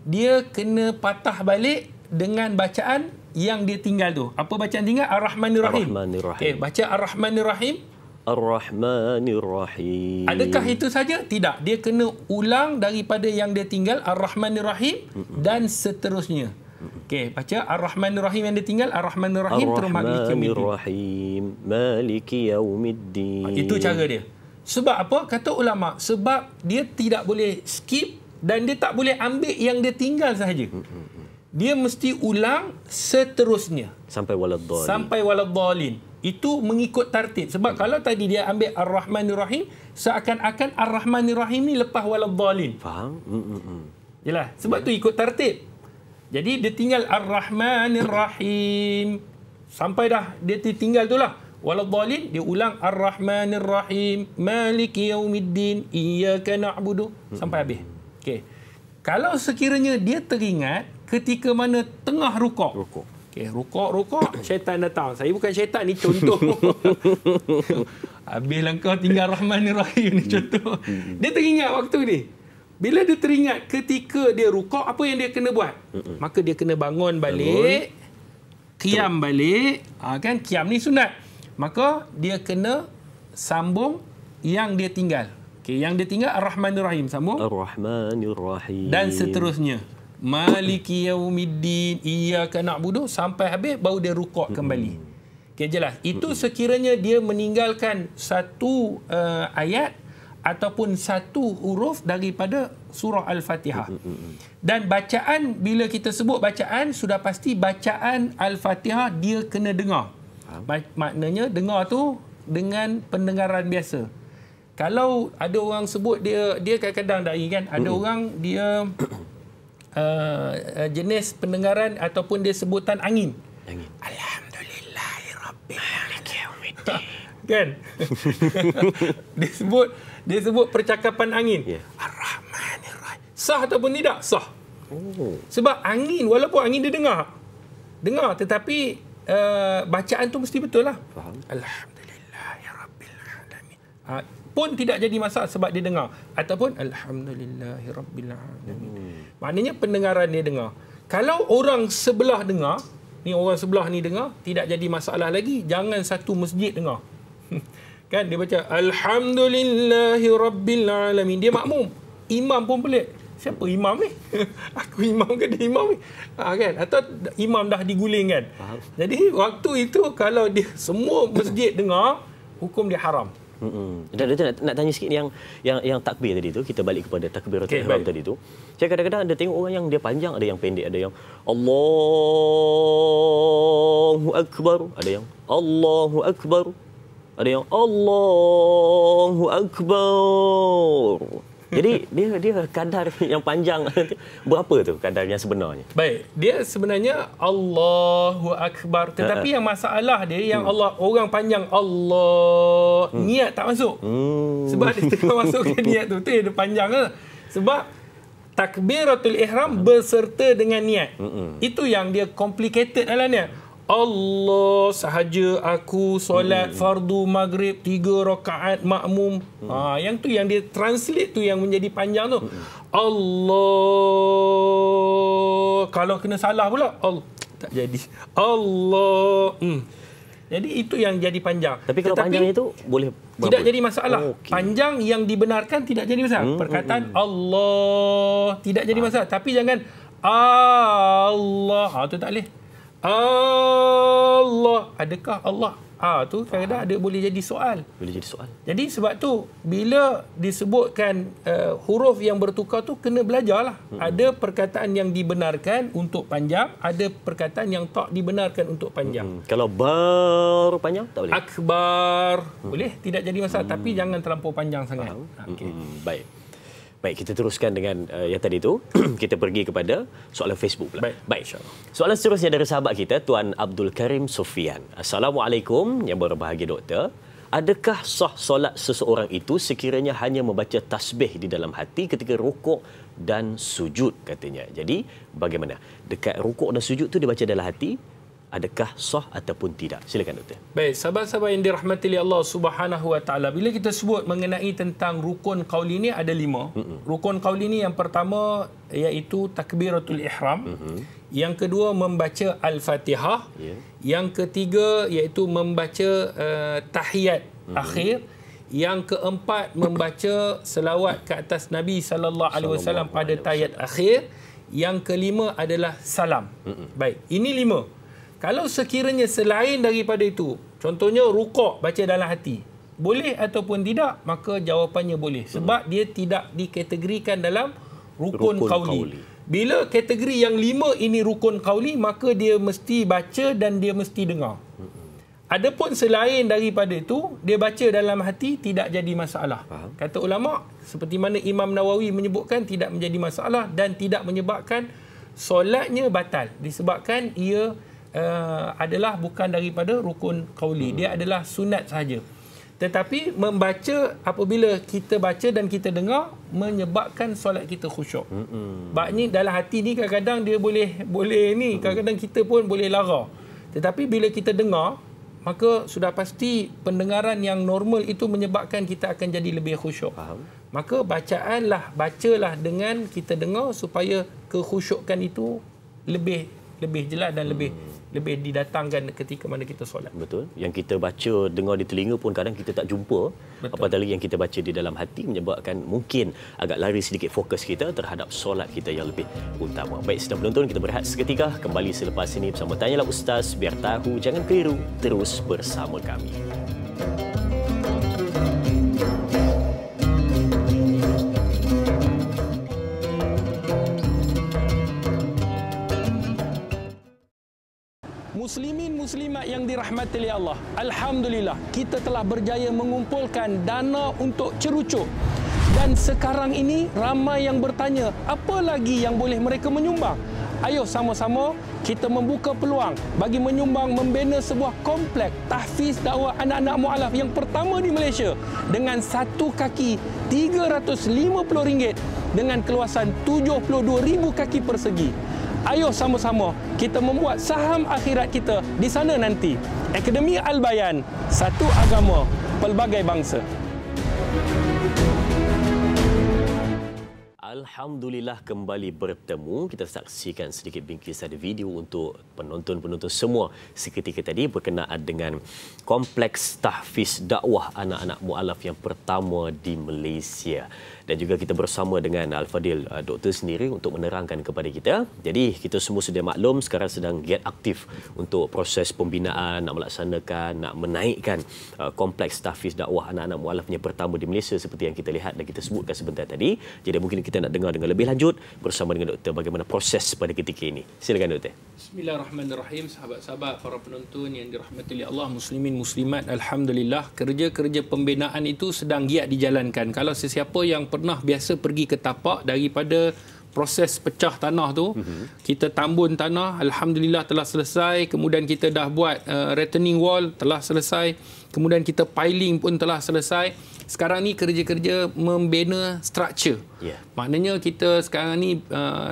Dia kena patah balik dengan bacaan yang dia tinggal tu. Apa bacaan tinggal? Ar-Rahmanir Rahim. Okey, baca Ar-Rahmanir Rahim. Ar-Rahmanir Rahim. Adakah itu saja? Tidak. Dia kena ulang daripada yang dia tinggal, Ar-Rahmanir Rahim dan seterusnya. Okey, baca Ar-Rahmanir Rahim yang dia tinggal, Ar-Rahmanir Rahim terus Maliki Yaumiddin. Itu cara dia. Sebab apa? Kata ulama, sebab dia tidak boleh skip dan dia tak boleh ambil yang dia tinggal sahaja. Dia mesti ulang seterusnya sampai waladhdallin. Itu mengikut tartib. Sebab kalau tadi dia ambil Ar-Rahmanir Rahim, seakan-akan Ar-Rahmanir Rahim ni lepas waladhdallin. Faham? Yalah, sebab tu ikut tartib. Jadi dia tinggal Ar-Rahmanir Rahim sampai dah dia tinggal tu lah. Waladhdallin, dia ulang Ar-Rahmanir Rahim, Maliki Yaumiddin, Iyyaka na'budu sampai habis. Okey. Kalau sekiranya dia teringat ketika mana tengah rukuk. Okey, rukuk, syaitan datang. Saya bukan syaitan, ni contoh. Habislah kau tinggal Rahmanir Rahim ni contoh. Dia teringat waktu ni. Bila dia teringat ketika dia rukuk, apa yang dia kena buat? Maka dia kena bangun balik, qiyam balik. Kan qiyam ni sunat. Maka dia kena sambung yang dia tinggal. Okey, yang dia tinggal Ar-Rahmanir Rahim, sambung. Ar-Rahmanir Rahim. Dan seterusnya. Maliki yaumiddin, iyyaka na'budu, sampai habis baru dia rukuk kembali. Okey, jelas. Itu sekiranya dia meninggalkan satu ayat ataupun satu huruf daripada surah Al-Fatihah. Dan bacaan, bila kita sebut bacaan, sudah pasti bacaan Al-Fatihah dia kena dengar. Maknanya dengar tu dengan pendengaran biasa. Kalau ada orang sebut dia kadang-kadang dai kan, ada orang dia jenis pendengaran ataupun dia sebutan angin. Alhamdulillahirabbil kan. dia sebut percakapan angin. Ar-Rahmanir Rahim. Sah ataupun tidak? Sah. Sebab angin, walaupun angin dia dengar, tetapi bacaan tu mesti betul lah. Faham. Alhamdulillahirabbil alamin. Pun tidak jadi masalah sebab dia dengar, ataupun alhamdulillahirabbil alamin. Maknanya pendengaran dia dengar. Kalau orang sebelah dengar, ni orang sebelah ni dengar, tidak jadi masalah lagi. Jangan satu masjid dengar. Kan dia baca alhamdulillahirabbil alamin, dia makmum, imam pun pelik, siapa imam ni? Aku imam ke dia imam ni? Kan? Atau imam dah diguling kan? Jadi waktu itu kalau dia semua masjid dengar, hukum dia haram. Nak tanya sikit yang takbir tadi tu, kita balik kepada takbiratul ihram tadi tu. Saya kadang-kadang ada tengok orang yang dia panjang, ada yang pendek, ada yang Allahu akbar, ada yang Allahu akbar, ada yang Allahu akbar. Jadi dia kadar yang panjang berapa tu kadar yang sebenarnya? Baik, dia sebenarnya Allahu akbar, tetapi yang masalah dia yang Allah, orang panjang Allah, niat tak masuk. Sebab dia tengah masukkan niat tu dia panjang ke? Sebab takbiratul ihram berserta dengan niat. Itu yang dia complicated dalam niat. Allah sahaja aku solat fardu maghrib 3 rakaat makmum. Yang tu yang dia translate tu yang menjadi panjang tu. Allah, kalau kena salah pula Allah tak jadi. Allah. Jadi itu yang jadi panjang. Tapi kalau panjang itu boleh berapa? Tidak jadi masalah. Panjang yang dibenarkan tidak jadi masalah. Perkataan Allah tidak jadi masalah. Tapi jangan Allah. Tu tak boleh. Allah, adakah Allah? Tu kadang-kadang ada boleh jadi soal. Jadi sebab tu bila disebutkan huruf yang bertukar tu kena belajarlah. Ada perkataan yang dibenarkan untuk panjang, ada perkataan yang tak dibenarkan untuk panjang. Kalau bar panjang tak boleh. Akbar boleh, tidak jadi masalah, tapi jangan terlampau panjang sangat. Baik, kita teruskan dengan yang tadi tu. Kita pergi kepada soalan Facebook pula. Baik. Soalan seterusnya dari sahabat kita, Tuan Abdul Karim Sofian. Assalamualaikum, yang berbahagia doktor. Adakah sah solat seseorang itu sekiranya hanya membaca tasbih di dalam hati ketika rukuk dan sujud katanya. Jadi, bagaimana? Dekat rukuk dan sujud tu dia baca dalam hati, adakah sah ataupun tidak? Silakan doktor. Baik, sahabat-sahabat yang dirahmati oleh Allah Subhanahu Wa Taala, bila kita sebut mengenai tentang rukun qauli ni ada 5. Rukun qauli ni yang pertama iaitu takbiratul ihram. Yang kedua membaca al-Fatihah. Yang ketiga iaitu membaca tahiyat akhir. Yang keempat membaca selawat ke atas Nabi sallallahu alaihi wasallam pada tahiyat akhir. Yang kelima adalah salam. Baik, ini 5. Kalau sekiranya selain daripada itu, contohnya rukuk baca dalam hati, boleh ataupun tidak? Maka jawapannya boleh. Sebab dia tidak dikategorikan dalam rukun qauli. Bila kategori yang 5 ini rukun qauli, maka dia mesti baca dan dia mesti dengar. Adapun selain daripada itu, dia baca dalam hati, tidak jadi masalah. Kata ulama, seperti mana Imam Nawawi menyebutkan, tidak menjadi masalah dan tidak menyebabkan solatnya batal. Disebabkan ia adalah bukan daripada rukun qauli, dia adalah sunat sahaja. Tetapi membaca, apabila kita baca dan kita dengar, menyebabkan solat kita khusyuk. Maknanya dalam hati ni kadang-kadang dia boleh ni, kadang-kadang kita pun boleh lara. Tetapi bila kita dengar, maka sudah pasti pendengaran yang normal itu menyebabkan kita akan jadi lebih khusyuk. Maka bacalah dengan kita dengar supaya kekhusyukan itu lebih jelas dan lebih lebih didatangkan ketika mana kita solat. Betul. Yang kita baca, dengar di telinga pun kadang kita tak jumpa. Betul. Apatah lagi yang kita baca di dalam hati menyebabkan mungkin agak lari sedikit fokus kita terhadap solat kita yang lebih utama. Baik, sedang penonton, kita berehat seketika. Kembali selepas ini bersama Tanyalah Ustaz. Biar tahu, jangan keliru. Terus bersama kami. Muslimin muslimat yang dirahmati oleh Allah, alhamdulillah kita telah berjaya mengumpulkan dana untuk cerucuk. Dan sekarang ini ramai yang bertanya, apa lagi yang boleh mereka menyumbang? Ayo sama-sama kita membuka peluang bagi menyumbang membina sebuah kompleks tahfiz dakwah anak-anak mualaf yang pertama di Malaysia dengan satu kaki RM350 dengan keluasan 72,000 kaki persegi. Ayo sama-sama kita membuat saham akhirat kita di sana nanti. Akademi Al-Bayan, satu agama, pelbagai bangsa. Alhamdulillah kembali bertemu. Kita saksikan sedikit bingkisan video untuk penonton-penonton semua seketika tadi berkenaan dengan kompleks tahfiz dakwah anak-anak mualaf yang pertama di Malaysia. Dan juga kita bersama dengan Al-Fadil Doktor sendiri untuk menerangkan kepada kita. Jadi kita semua sudah maklum sekarang sedang get aktif untuk proses pembinaan, nak melaksanakan, nak menaikkan kompleks tahfiz dakwah anak-anak mualaf yang pertama di Malaysia seperti yang kita lihat dan kita sebutkan sebentar tadi. Jadi mungkin kita nak dengar dengan lebih lanjut bersama dengan Doktor bagaimana proses pada ketika ini. Silakan Doktor. Bismillahirrahmanirrahim. Sahabat-sahabat, para penonton yang dirahmati oleh Allah, muslimin muslimat, alhamdulillah kerja-kerja pembinaan itu sedang giat dijalankan. Kalau sesiapa yang pernah biasa pergi ke tapak daripada proses pecah tanah tu, kita tambun tanah, alhamdulillah telah selesai. Kemudian kita dah buat retaining wall, telah selesai. Kemudian kita piling pun telah selesai. Sekarang ni kerja-kerja membina structure. Maknanya kita sekarang ni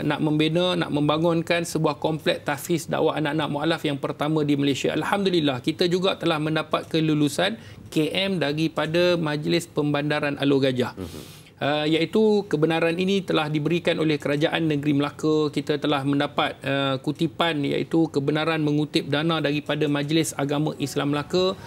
nak membina, nak membangunkan sebuah kompleks tahfiz dakwah anak-anak mualaf yang pertama di Malaysia. Alhamdulillah kita juga telah mendapat kelulusan KM daripada Majlis Pembandaran Alor Gajah. Iaitu kebenaran ini telah diberikan oleh Kerajaan Negeri Melaka. Kita telah mendapat kutipan iaitu kebenaran mengutip dana daripada Majlis Agama Islam Melaka.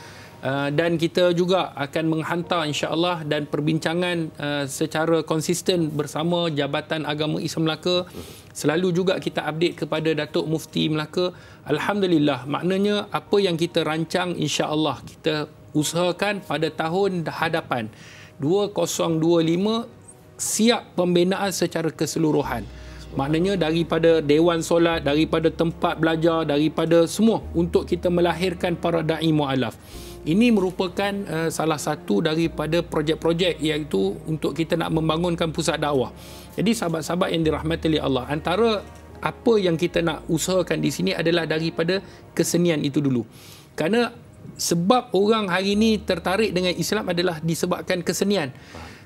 Dan kita juga akan menghantar insya-Allah dan perbincangan secara konsisten bersama Jabatan Agama Islam Melaka. Selalu juga kita update kepada Datuk Mufti Melaka. Alhamdulillah, maknanya apa yang kita rancang insya-Allah kita usahakan pada tahun hadapan 2025 siap pembinaan secara keseluruhan. Maknanya daripada dewan solat, daripada tempat belajar, daripada semua untuk kita melahirkan para da'i mu'alaf. Ini merupakan salah satu daripada projek-projek iaitu untuk kita nak membangunkan pusat dakwah. Jadi sahabat-sahabat yang dirahmati oleh Allah, antara apa yang kita nak usahakan di sini adalah daripada kesenian itu dulu. Kerana sebab orang hari ini tertarik dengan Islam adalah disebabkan kesenian.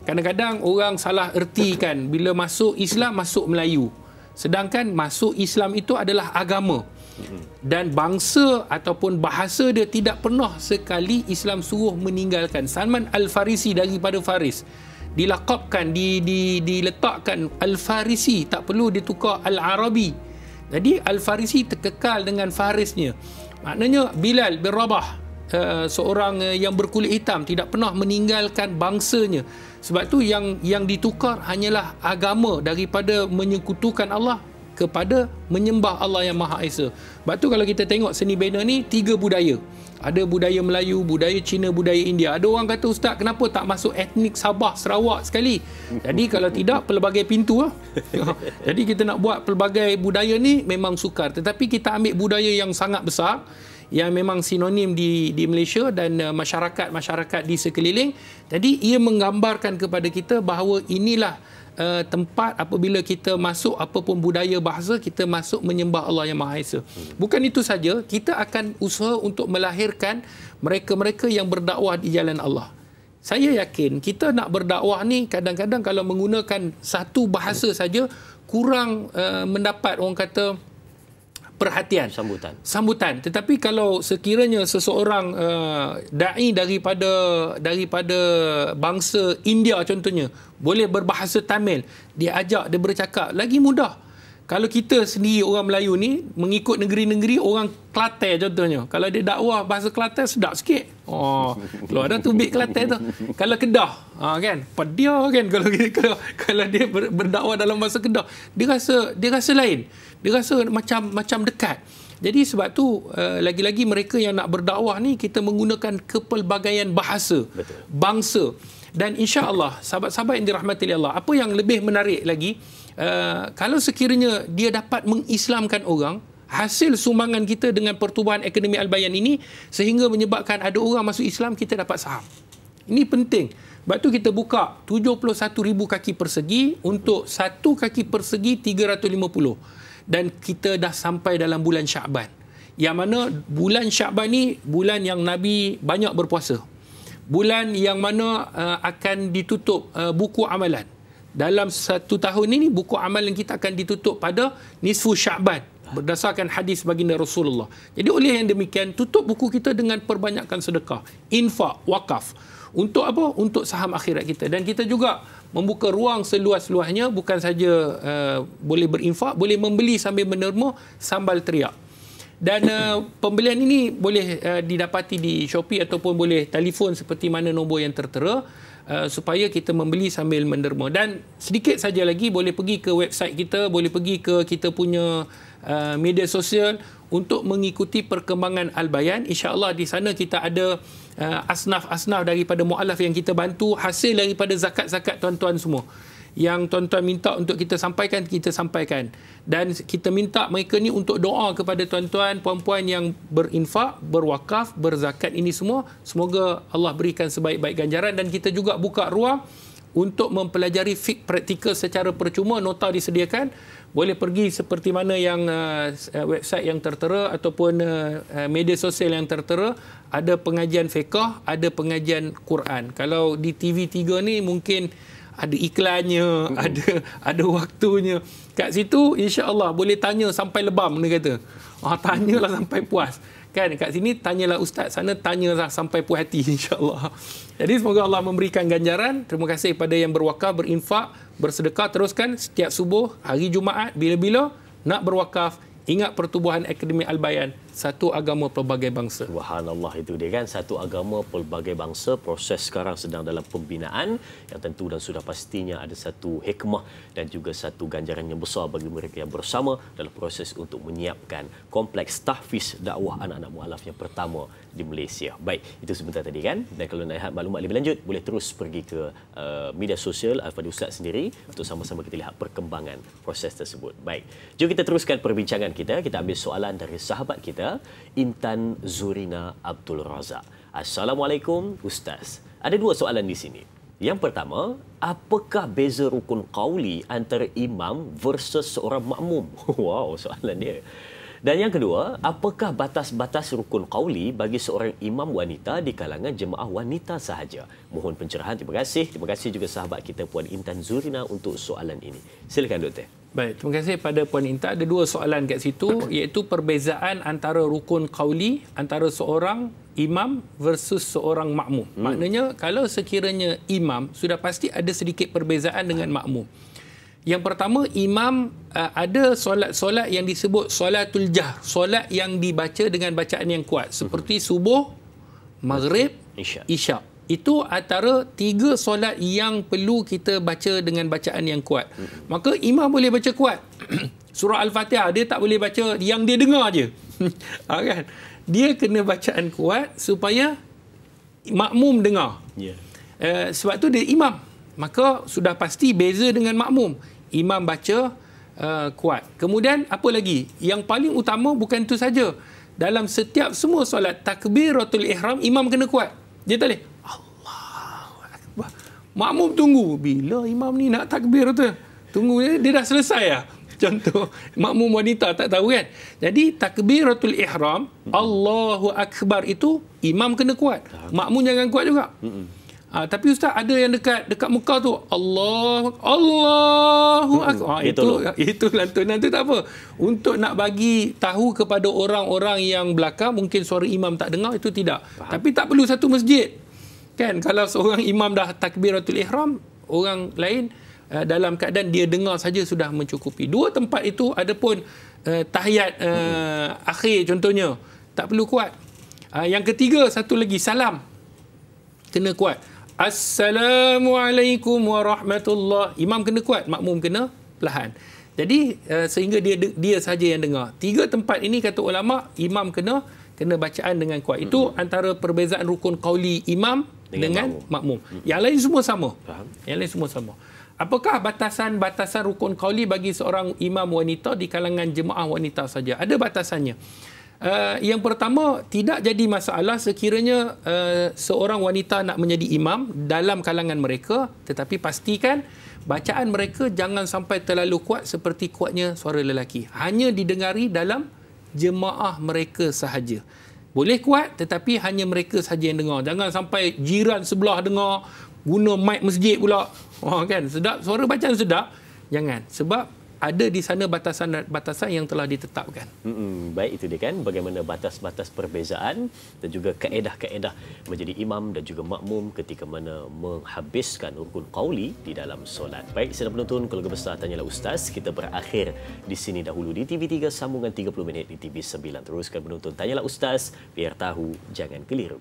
Kadang-kadang orang salah ertikan bila masuk Islam, masuk Melayu. Sedangkan masuk Islam itu adalah agama. Dan bangsa ataupun bahasa dia tidak pernah sekali Islam suruh meninggalkan. Salman Al-Farisi daripada Faris dilaqabkan, diletakkan Al-Farisi, tak perlu ditukar Al-Arabi. Jadi Al-Farisi terkekal dengan Farisnya. Maknanya Bilal bin Rabah, seorang yang berkulit hitam, tidak pernah meninggalkan bangsanya. Sebab tu yang ditukar hanyalah agama daripada menyekutukan Allah kepada menyembah Allah yang Maha Esa. Sebab tu kalau kita tengok seni bina ni 3 budaya. Ada budaya Melayu, budaya Cina, budaya India. Ada orang kata, Ustaz, kenapa tak masuk etnik Sabah, Sarawak sekali? Jadi kalau tidak, pelbagai pintu lah. Jadi kita nak buat pelbagai budaya ni memang sukar. Tetapi kita ambil budaya yang sangat besar, yang memang sinonim di Malaysia dan masyarakat di sekeliling. Jadi ia menggambarkan kepada kita bahawa inilah tempat apabila kita masuk apapun budaya bahasa, kita masuk menyembah Allah yang Maha Esa. Bukan itu saja, kita akan usaha untuk melahirkan mereka-mereka yang berdakwah di jalan Allah. Saya yakin kita nak berdakwah ni kadang-kadang kalau menggunakan satu bahasa saja kurang mendapat orang kata perhatian, sambutan. Tetapi kalau sekiranya seseorang dai daripada bangsa India contohnya boleh berbahasa Tamil, dia ajak, dia bercakap, lagi mudah. Kalau kita sendiri orang Melayu ni mengikut negeri-negeri orang Kelantan contohnya. Kalau dia dakwah bahasa Kelantan sedap sikit. Oh, keluar dah tubik Kelantan tu. Kalau Kedah, kan, pedia kan kalau dia berdakwah dalam bahasa Kedah, dia rasa lain. Dia rasa macam dekat. Jadi sebab tu lagi-lagi mereka yang nak berdakwah ni kita menggunakan kepelbagaian bahasa, betul, bangsa. Dan insya-Allah sahabat-sahabat yang dirahmati Allah, apa yang lebih menarik lagi, kalau sekiranya dia dapat mengislamkan orang, hasil sumbangan kita dengan pertubuhan Akademi Al-Bayan ini sehingga menyebabkan ada orang masuk Islam, kita dapat saham. Ini penting. Sebab tu kita buka 71,000 kaki persegi untuk satu kaki persegi 350. Dan kita dah sampai dalam bulan Sya'ban. Yang mana bulan Sya'ban ni bulan yang Nabi banyak berpuasa. Bulan yang mana akan ditutup buku amalan. Dalam satu tahun ini, buku amalan kita akan ditutup pada nisfu Sya'ban berdasarkan hadis baginda Rasulullah. Jadi oleh yang demikian, tutup buku kita dengan perbanyakkan sedekah, infak, wakaf. Untuk apa? Untuk saham akhirat kita. Dan kita juga membuka ruang seluas-luasnya, bukan saja boleh berinfak, boleh membeli sambil menerma sambal teriak. Dan pembelian ini boleh didapati di Shopee ataupun boleh telefon seperti mana nombor yang tertera, supaya kita membeli sambil menderma. Dan sedikit saja lagi, boleh pergi ke website kita, boleh pergi ke kita punya media sosial untuk mengikuti perkembangan Al-Bayan. InsyaAllah di sana kita ada asnaf-asnaf daripada mu'alaf yang kita bantu, hasil daripada zakat-zakat tuan-tuan semua. Yang tuan-tuan minta untuk kita sampaikan, kita sampaikan. Dan kita minta mereka ni untuk doa kepada tuan-tuan, puan-puan yang berinfak, berwakaf, berzakat ini semua. Semoga Allah berikan sebaik-baik ganjaran. Dan kita juga buka ruang untuk mempelajari fiqh praktikal secara percuma. Nota disediakan. Boleh pergi seperti mana yang website yang tertera ataupun media sosial yang tertera. Ada pengajian fiqh, ada pengajian Quran. Kalau di TV3 ni mungkin ada iklannya, ada waktunya. Kat situ insya-Allah boleh tanya sampai lebam, dia kata. Tanyalah sampai puas. Kan kat sini tanyalah ustaz, sana tanyalah sampai puas hati insya-Allah. Jadi semoga Allah memberikan ganjaran. Terima kasih kepada yang berwakaf, berinfak, bersedekah. Teruskan setiap subuh, hari Jumaat, bila-bila nak berwakaf, ingat pertubuhan Akademi Al-Bayan, satu agama pelbagai bangsa. Subhanallah, itu dia kan, satu agama pelbagai bangsa. Proses sekarang sedang dalam pembinaan yang tentu dan sudah pastinya ada satu hikmah dan juga satu ganjaran yang besar bagi mereka yang bersama dalam proses untuk menyiapkan kompleks tahfiz dakwah anak-anak mualaf yang pertama di Malaysia. Baik, itu sebentar tadi kan. Dan kalau nak lihat maklumat lebih lanjut, boleh terus pergi ke media sosial Al-Fadhil Ustaz sendiri untuk sama-sama kita lihat perkembangan proses tersebut. Baik, jom kita teruskan perbincangan kita. Kita ambil soalan dari sahabat kita, Intan Zurina Abdul Razak. Assalamualaikum Ustaz. Ada dua soalan di sini. Yang pertama, apakah beza rukun qauli antara imam versus seorang makmum? Wow, soalan dia. Dan yang kedua, apakah batas-batas rukun qauli bagi seorang imam wanita di kalangan jemaah wanita sahaja? Mohon pencerahan. Terima kasih. Terima kasih juga sahabat kita Puan Intan Zurina untuk soalan ini. Silakan Doktor. Baik, terima kasih pada Puan Intan. Ada dua soalan kat situ, iaitu perbezaan antara rukun qauli antara seorang imam versus seorang makmum. Maknanya kalau sekiranya imam, sudah pasti ada sedikit perbezaan dengan makmum. Yang pertama, imam ada solat-solat yang disebut solatul jahr, solat yang dibaca dengan bacaan yang kuat, seperti subuh, maghrib, isyak. Itu antara tiga solat yang perlu kita baca dengan bacaan yang kuat. Maka imam boleh baca kuat. Surah Al-Fatihah dia tak boleh baca yang dia dengar je. Kan? Dia kena bacaan kuat supaya makmum dengar. Sebab tu dia imam. Maka sudah pasti beza dengan makmum. Imam baca kuat. Kemudian apa lagi? Yang paling utama bukan itu saja. Dalam setiap semua solat takbiratul ihram, imam kena kuat. Dia tak boleh Allahu Akbar. Makmum tunggu. Bila imam ni nak takbir tu? Tunggu dia dah selesai lah. Contoh, makmum wanita tak tahu kan. Jadi takbiratul ihram, Allahu Akbar itu imam kena kuat. Makmum jangan kuat juga. Tapi Ustaz, ada yang dekat Mekah tu Allahu Akbar. Itu lantunan tu tak apa. Untuk nak bagi tahu kepada orang-orang yang belakang, mungkin suara imam tak dengar, itu tidak. Tapi tak perlu satu masjid. Kan, kalau seorang imam dah takbiratul ihram, orang lain dalam keadaan dia dengar saja sudah mencukupi. Dua tempat itu adapun tahiyat akhir contohnya tak perlu kuat. Yang ketiga, satu lagi, salam kena kuat. Assalamualaikum warahmatullahi. Imam kena kuat, makmum kena perlahan. Jadi sehingga dia saja yang dengar. Tiga tempat ini kata ulama, imam kena bacaan dengan kuat. Itu antara perbezaan rukun qauli imam dengan makmum. Yang lain semua sama. Yang lain semua sama. Apakah batasan rukun qauli bagi seorang imam wanita di kalangan jemaah wanita saja? Ada batasannya. Yang pertama, tidak jadi masalah sekiranya seorang wanita nak menjadi imam dalam kalangan mereka, tetapi pastikan bacaan mereka jangan sampai terlalu kuat seperti kuatnya suara lelaki. Hanya didengari dalam jemaah mereka sahaja. Boleh kuat tetapi hanya mereka sahaja yang dengar. Jangan sampai jiran sebelah dengar, guna mic masjid pula. Kan sedap, suara bacaan sedap. Jangan. Sebab ada di sana batasan yang telah ditetapkan. Baik, itu dia kan bagaimana batas-batas perbezaan dan juga kaedah-kaedah menjadi imam dan juga makmum ketika mana menghabiskan rukun qauli di dalam solat. Baik, sedang penonton Keluarga Besar Tanyalah Ustaz, kita berakhir di sini dahulu di TV3 sambungan 30 minit di TV9. Teruskan menonton Tanyalah Ustaz, biar tahu jangan keliru.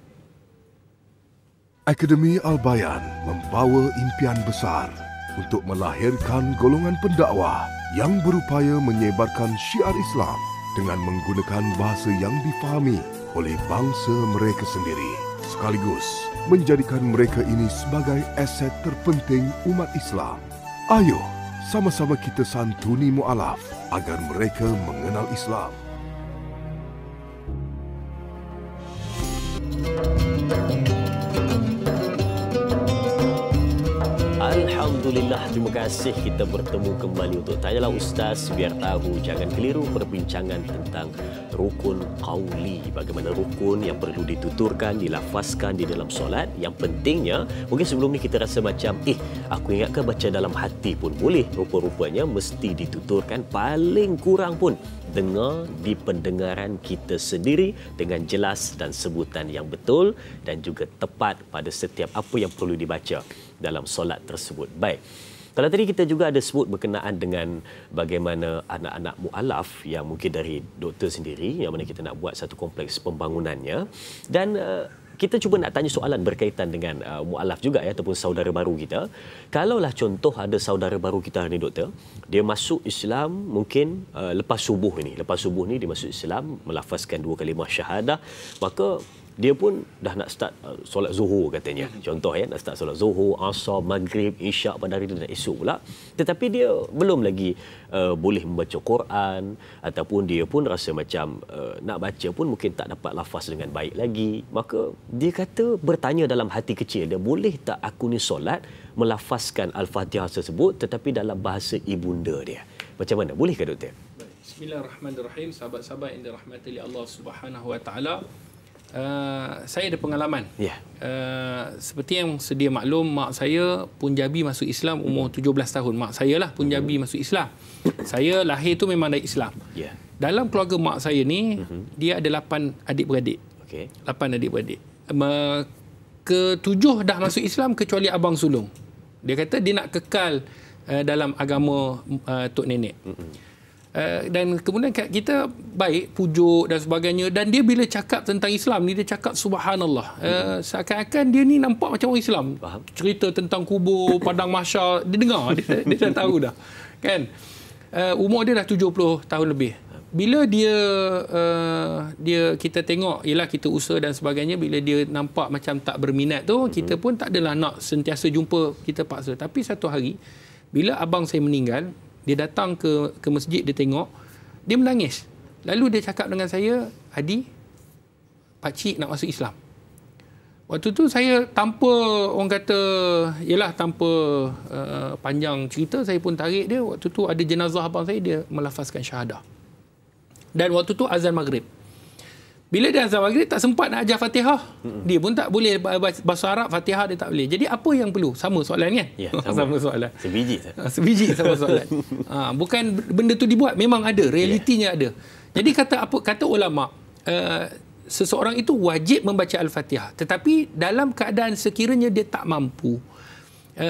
Akademi Al-Bayan membawa impian besar untuk melahirkan golongan pendakwah yang berupaya menyebarkan syiar Islam dengan menggunakan bahasa yang difahami oleh bangsa mereka sendiri, sekaligus menjadikan mereka ini sebagai aset terpenting umat Islam. Ayo, sama-sama kita santuni mu'alaf agar mereka mengenal Islam. Alhamdulillah, terima kasih kita bertemu kembali untuk Tanyalah Ustaz, biar tahu jangan keliru, perbincangan tentang rukun qauli. Bagaimana rukun yang perlu dituturkan, dilafazkan di dalam solat. Yang pentingnya, mungkin sebelum ni kita rasa macam, aku ingatkan baca dalam hati pun boleh. Rupa-rupanya mesti dituturkan, paling kurang pun dengar di pendengaran kita sendiri dengan jelas dan sebutan yang betul dan juga tepat pada setiap apa yang perlu dibaca dalam solat tersebut. Baik. Kalau tadi kita juga ada sebut berkenaan dengan bagaimana anak-anak mu'alaf yang mungkin dari doktor sendiri yang mana kita nak buat satu kompleks pembangunannya, dan kita cuba nak tanya soalan berkaitan dengan mu'alaf juga ya, ataupun saudara baru kita. Kalaulah contoh ada saudara baru kita ni doktor, dia masuk Islam mungkin lepas subuh ni dia masuk Islam, melafazkan 2 kalimah syahadah, maka dia pun dah nak start solat zuhur katanya. Contoh ya, nak start solat zuhur, asar, maghrib, isyak pada hari dan esok pula. Tetapi dia belum lagi boleh membaca Quran, ataupun dia pun rasa macam nak baca pun mungkin tak dapat lafaz dengan baik lagi. Maka dia kata, bertanya dalam hati kecil dia, boleh tak aku ni solat melafazkan Al-Fatihah tersebut tetapi dalam bahasa ibunda dia? Macam mana? Boleh ke doktor? Bismillahirrahmanirrahim. Sahabat-sahabat yang dirahmati Allah Subhanahu Wa Taala. Saya ada pengalaman. Seperti yang sedia maklum, mak saya Punjabi masuk Islam umur 17 tahun. Mak saya lah Punjabi masuk Islam. Saya lahir tu memang dari Islam. Dalam keluarga mak saya ni, dia ada 8 adik-beradik. 8 adik-beradik. Ke-7 dah masuk Islam kecuali abang sulung. Dia kata dia nak kekal dalam agama tok nenek. Dan kemudian kita baik pujuk dan sebagainya, dan dia bila cakap tentang Islam ni, dia cakap subhanallah, seakan-akan dia ni nampak macam orang Islam. Cerita tentang kubur, padang mahsyar, dia dengar, dia dah tahu dah kan. Umur dia dah 70 tahun lebih. Bila dia kita tengok, ialah kita usaha dan sebagainya, bila dia nampak macam tak berminat tu, kita pun tak adalah nak sentiasa jumpa, kita paksa. Tapi satu hari bila abang saya meninggal, dia datang ke masjid, dia tengok, dia menangis. Lalu dia cakap dengan saya, Hadi, pakcik nak masuk Islam. Waktu tu saya tanpa, orang kata, ialah tanpa panjang cerita, saya pun tarik dia. Waktu tu ada jenazah abang saya, dia melafazkan syahadah. Dan waktu tu azan maghrib. Bila dia azan maghrib, tak sempat nak ajar Fatihah. Dia pun tak boleh bahasa Arab, Fatihah dia tak boleh. Jadi apa yang perlu? Sama soalan kan? Ya, sama soalan. Sebiji sama soalan. Bukan benda tu dibuat, memang ada, realitinya ada. Jadi kata ulama, seseorang itu wajib membaca Al-Fatihah. Tetapi dalam keadaan sekiranya dia tak mampu,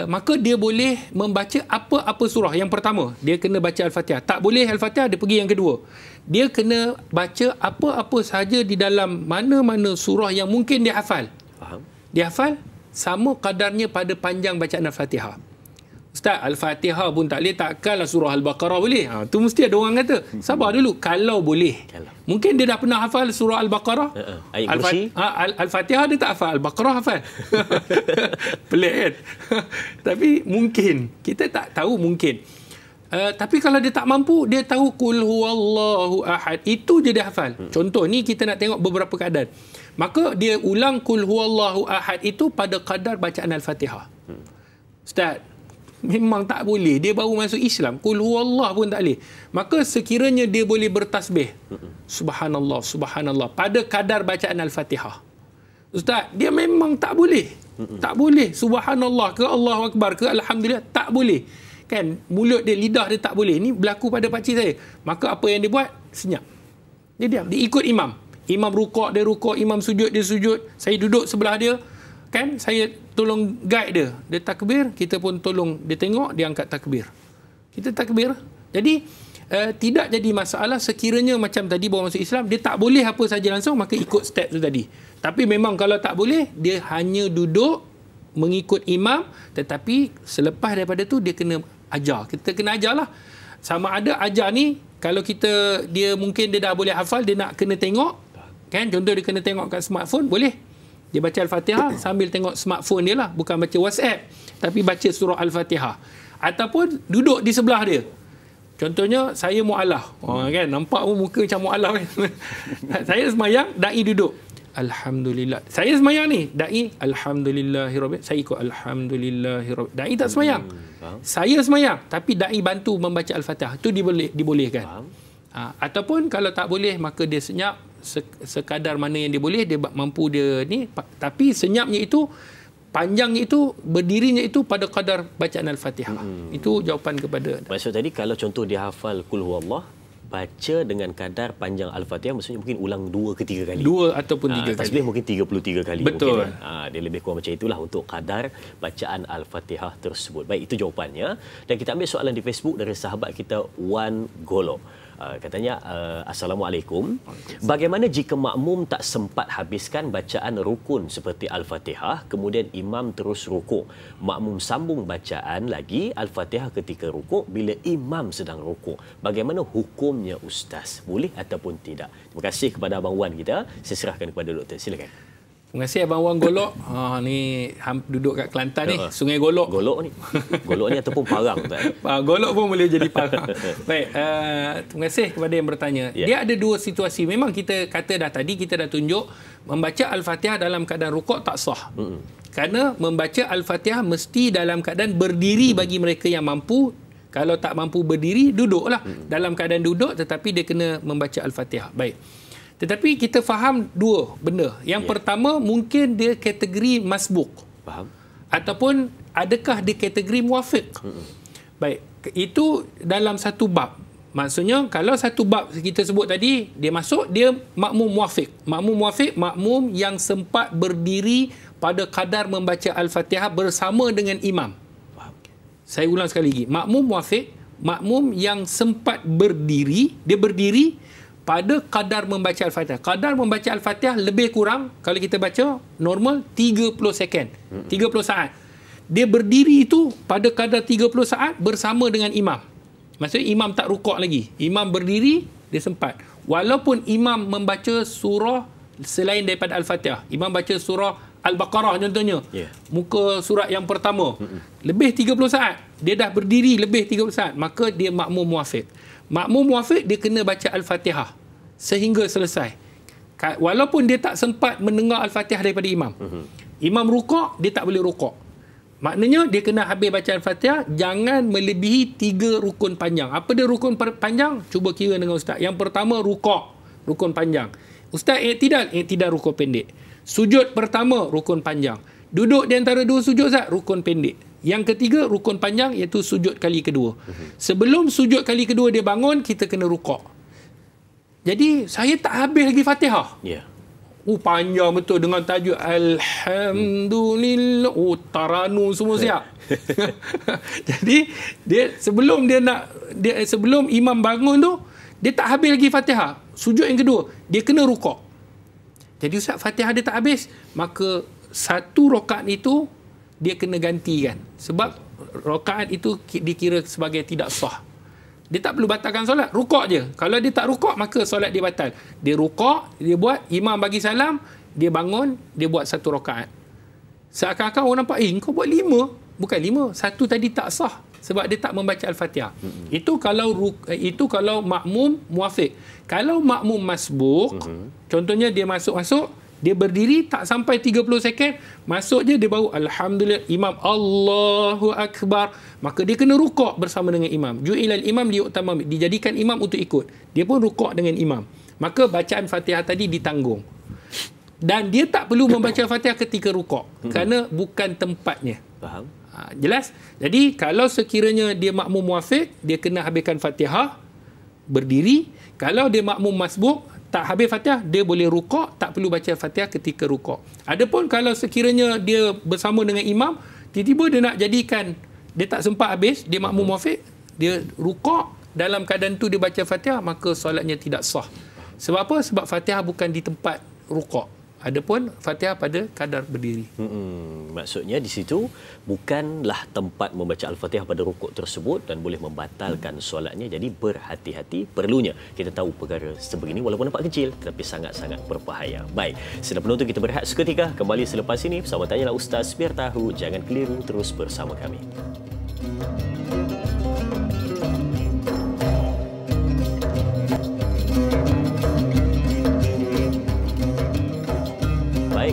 maka dia boleh membaca apa-apa surah. Yang pertama, dia kena baca Al-Fatihah. Tak boleh Al-Fatihah, dia pergi yang kedua. Dia kena baca apa-apa sahaja di dalam mana-mana surah yang mungkin dia hafal. Faham? Dia hafal sama kadarnya pada panjang bacaan Al-Fatihah. Ustaz, Al-Fatihah pun tak boleh, takkanlah surah Al-Baqarah boleh. Tu mesti ada orang kata. Sabar dulu, kalau boleh. Mungkin dia dah pernah hafal surah Al-Baqarah. Ayat kursi. Al-Fatihah dia tak hafal, Al-Baqarah hafal. Pelik kan? Tapi mungkin, kita tak tahu mungkin. Tapi kalau dia tak mampu, dia tahu Qul huwallahu ahad. Itu je dia hafal. Contoh ni kita nak tengok beberapa keadaan. Maka dia ulang Qul huwallahu ahad itu pada kadar bacaan Al-Fatihah. Ustaz, memang tak boleh. Dia baru masuk Islam. Qul huwallah pun tak boleh. Maka sekiranya dia boleh bertasbih. Subhanallah, subhanallah. Pada kadar bacaan Al-Fatihah. Ustaz, dia memang tak boleh. Tak boleh. Subhanallah ke Allahu Akbar ke Alhamdulillah. Tak boleh. Kan? Mulut dia, lidah dia tak boleh. Ini berlaku pada pakcik saya. Maka apa yang dia buat? Senyap. Dia diam. Dia ikut imam. Imam rukuk, dia rukuk. Imam sujud, dia sujud. Saya duduk sebelah dia. Kan? Saya tolong guide dia. Dia takbir, kita pun tolong dia tengok, dia angkat takbir. Kita takbir. Jadi, tidak jadi masalah sekiranya macam tadi baru masuk Islam, dia tak boleh apa saja langsung, maka ikut step tu tadi. Tapi memang kalau tak boleh, dia hanya duduk mengikut imam, tetapi selepas daripada tu, dia kena ajar. Kita kena ajar lah. Sama ada ajar ni, kalau dia mungkin dia dah boleh hafal, dia nak kena tengok. Kan? Contoh dia kena tengok kat smartphone, boleh. Dia baca Al-Fatihah sambil tengok smartphone dia lah. Bukan baca WhatsApp. Tapi baca surah Al-Fatihah. Ataupun duduk di sebelah dia. Contohnya, saya mu'alah. Kan? Nampak pun muka macam mu'alah kan? Saya semayang, da'i duduk. Alhamdulillah. Saya semayang ni. Da'i, Alhamdulillahirrahmanirrahim. Saya ikut Alhamdulillahirrahmanirrahim. Da'i tak semayang. Saya semayang. Tapi da'i bantu membaca Al-Fatihah. Itu dibolehkan. Ataupun kalau tak boleh, maka dia senyap. Sekadar mana yang dia boleh, dia mampu dia ni. Tapi senyapnya itu, panjangnya itu, berdirinya itu pada kadar bacaan Al-Fatihah. Itu jawapan kepada. Maksud tadi kalau contoh dia hafal Qul huwallah, baca dengan kadar panjang Al-Fatihah, maksudnya mungkin ulang 2 ke 3 kali. 2 ataupun 3 kali. Tasbih mungkin 33 kali. Betul. Mungkin, dia lebih kurang macam itulah untuk kadar bacaan Al-Fatihah tersebut. Baik, itu jawapannya. Dan kita ambil soalan di Facebook dari sahabat kita, Wan Golo. Katanya, Assalamualaikum. Bagaimana jika makmum tak sempat habiskan bacaan rukun seperti Al-Fatihah, kemudian imam terus rukuk. Makmum sambung bacaan lagi Al-Fatihah ketika rukuk bila imam sedang rukuk. Bagaimana hukumnya, Ustaz? Boleh ataupun tidak? Terima kasih kepada Abang Wan kita. Saya serahkan kepada doktor. Silakan. Terima kasih Abang Wan Golok. Ni duduk kat Kelantan ni, Sungai Golok. Golok ni. Golok ni ataupun parang. Golok pun boleh jadi parang. Baik, terima kasih kepada yang bertanya. Dia ada 2 situasi. Memang kita kata tadi kita dah tunjuk membaca Al-Fatihah dalam keadaan rukuk tak sah. Kerana membaca Al-Fatihah mesti dalam keadaan berdiri bagi mereka yang mampu. Kalau tak mampu berdiri, duduklah. Dalam keadaan duduk, tetapi dia kena membaca Al-Fatihah. Baik. Tetapi kita faham 2 benda. Yang pertama, mungkin dia kategori masbuk. Faham. Ataupun adakah dia kategori muafiq. Baik. Itu dalam satu bab. Maksudnya, kalau satu bab kita sebut tadi, dia masuk, dia makmum muafiq. Makmum muafiq, makmum yang sempat berdiri pada kadar membaca Al-Fatihah bersama dengan imam. Faham. Saya ulang sekali lagi. Makmum muafiq, makmum yang sempat berdiri, dia berdiri pada kadar membaca Al-Fatihah. Kadar membaca Al-Fatihah lebih kurang, kalau kita baca normal, 30 second. 30 saat. Dia berdiri itu pada kadar 30 saat bersama dengan imam. Maksudnya imam tak rukuk lagi. Imam berdiri, dia sempat. Walaupun imam membaca surah selain daripada Al-Fatihah. Imam baca surah Al-Baqarah contohnya. Muka surat yang pertama. Lebih 30 saat. Dia dah berdiri lebih 30 saat. Maka dia makmum muafiq. Makmum muafiq dia kena baca Al-Fatihah sehingga selesai. Walaupun dia tak sempat mendengar Al-Fatihah daripada imam. Imam rukuk, dia tak boleh rukuk. Maknanya dia kena habis baca Al-Fatihah, jangan melebihi 3 rukun panjang. Apa dia rukun panjang? Cuba kira dengan Ustaz. Yang pertama rukuk, rukun panjang. Ustaz, tidak rukun pendek. Sujud pertama, rukun panjang. Duduk di antara 2 sujud, Ustaz, rukun pendek. Yang ketiga, rukun panjang, iaitu sujud kali kedua. Sebelum sujud kali kedua dia bangun, kita kena rukuk. Jadi, saya tak habis lagi Fatihah. Panjang betul dengan tajuk Alhamdulillah. Taranu semua siap. Jadi sebelum imam bangun tu, dia tak habis lagi Fatihah. Sujud yang kedua, dia kena rukuk. Jadi Ustaz, Fatihah dia tak habis, maka satu rakaat itu dia kena gantikan. Sebab rakaat itu dikira sebagai tidak sah. Dia tak perlu batalkan solat, rukuk je. Kalau dia tak rukuk, maka solat dia batal. Dia rukuk, dia buat, imam bagi salam, dia bangun, dia buat satu rakaat. Seakan-akan orang nampak, kau buat 5. Bukan 5, satu tadi tak sah sebab dia tak membaca Al-Fatihah. Itu kalau makmum muafiq. Kalau makmum masbuk, contohnya dia masuk, dia berdiri tak sampai 30 second, masuk je dia baru Alhamdulillah, imam Allahu Akbar, maka dia kena rukuk bersama dengan imam. Ju'ilal imam liyu'tamam, dijadikan imam untuk ikut. Dia pun rukuk dengan imam. Maka bacaan Fatihah tadi ditanggung. Dan dia tak perlu membaca Fatihah ketika rukuk kerana bukan tempatnya. Faham? Jelas? Jadi kalau sekiranya dia makmum muafiq, dia kena habiskan Fatihah, berdiri. Kalau dia makmum masbuk, tak habis Fatihah, dia boleh rukuk, tak perlu baca Fatihah ketika rukuk. Adapun kalau sekiranya dia bersama dengan imam, tiba-tiba dia nak jadikan, dia tak sempat habis, dia makmum muafiq, dia rukuk, dalam keadaan tu dia baca Fatihah, maka solatnya tidak sah. Sebab apa? Sebab Fatihah bukan di tempat rukuk. Adapun Fatihah pada kadar berdiri. Maksudnya di situ bukanlah tempat membaca Al-Fatihah pada rukuk tersebut dan boleh membatalkan solatnya. Jadi berhati-hati perlunya. Kita tahu perkara sebegini walaupun nampak kecil tetapi sangat-sangat berbahaya. Baik, sedang penonton kita berehat seketika. Kembali selepas ini bersama Tanyalah Ustaz, biar tahu jangan keliru, terus bersama kami.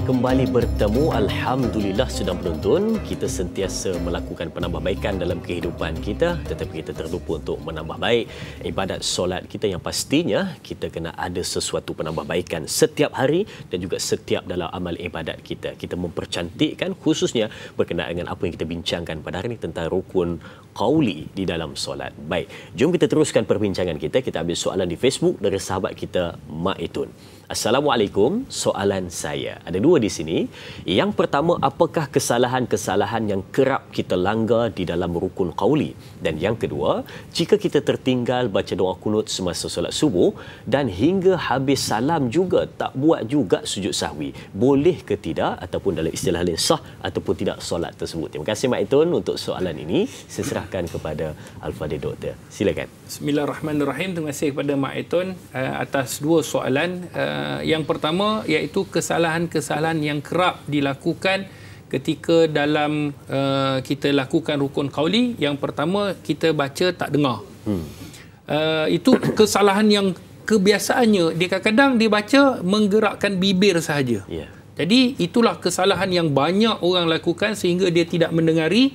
Kembali bertemu, Alhamdulillah sedang penonton. Kita sentiasa melakukan penambahbaikan dalam kehidupan kita, tetapi kita terlupa untuk menambah baik ibadat solat kita yang pastinya kita kena ada sesuatu penambahbaikan setiap hari dan juga setiap dalam amal ibadat kita. Kita mempercantikkan khususnya berkenaan dengan apa yang kita bincangkan pada hari ini tentang rukun qauli di dalam solat. Baik, jom kita teruskan perbincangan kita. Kita ambil soalan di Facebook dari sahabat kita Mak Itun. Assalamualaikum, soalan saya. Ada dua di sini. Yang pertama, apakah kesalahan-kesalahan yang kerap kita langgar di dalam rukun qauli? Dan yang kedua, jika kita tertinggal baca doa kunut semasa solat subuh dan hingga habis salam juga tak buat juga sujud sahwi, boleh ke tidak ataupun dalam istilah lain sah ataupun tidak solat tersebut? Terima kasih Mak Itun untuk soalan ini. Saya serahkan kepada Al-Fadhil Doktor. Silakan. Bismillahirrahmanirrahim. Terima kasih kepada Mak Itun atas dua soalan. Yang pertama iaitu kesalahan-kesalahan yang kerap dilakukan ketika dalam kita lakukan rukun qauli. Yang pertama, kita baca tak dengar. Itu kesalahan yang kebiasaannya dia kadang-kadang dia baca menggerakkan bibir sahaja. Jadi itulah kesalahan yang banyak orang lakukan sehingga dia tidak mendengari.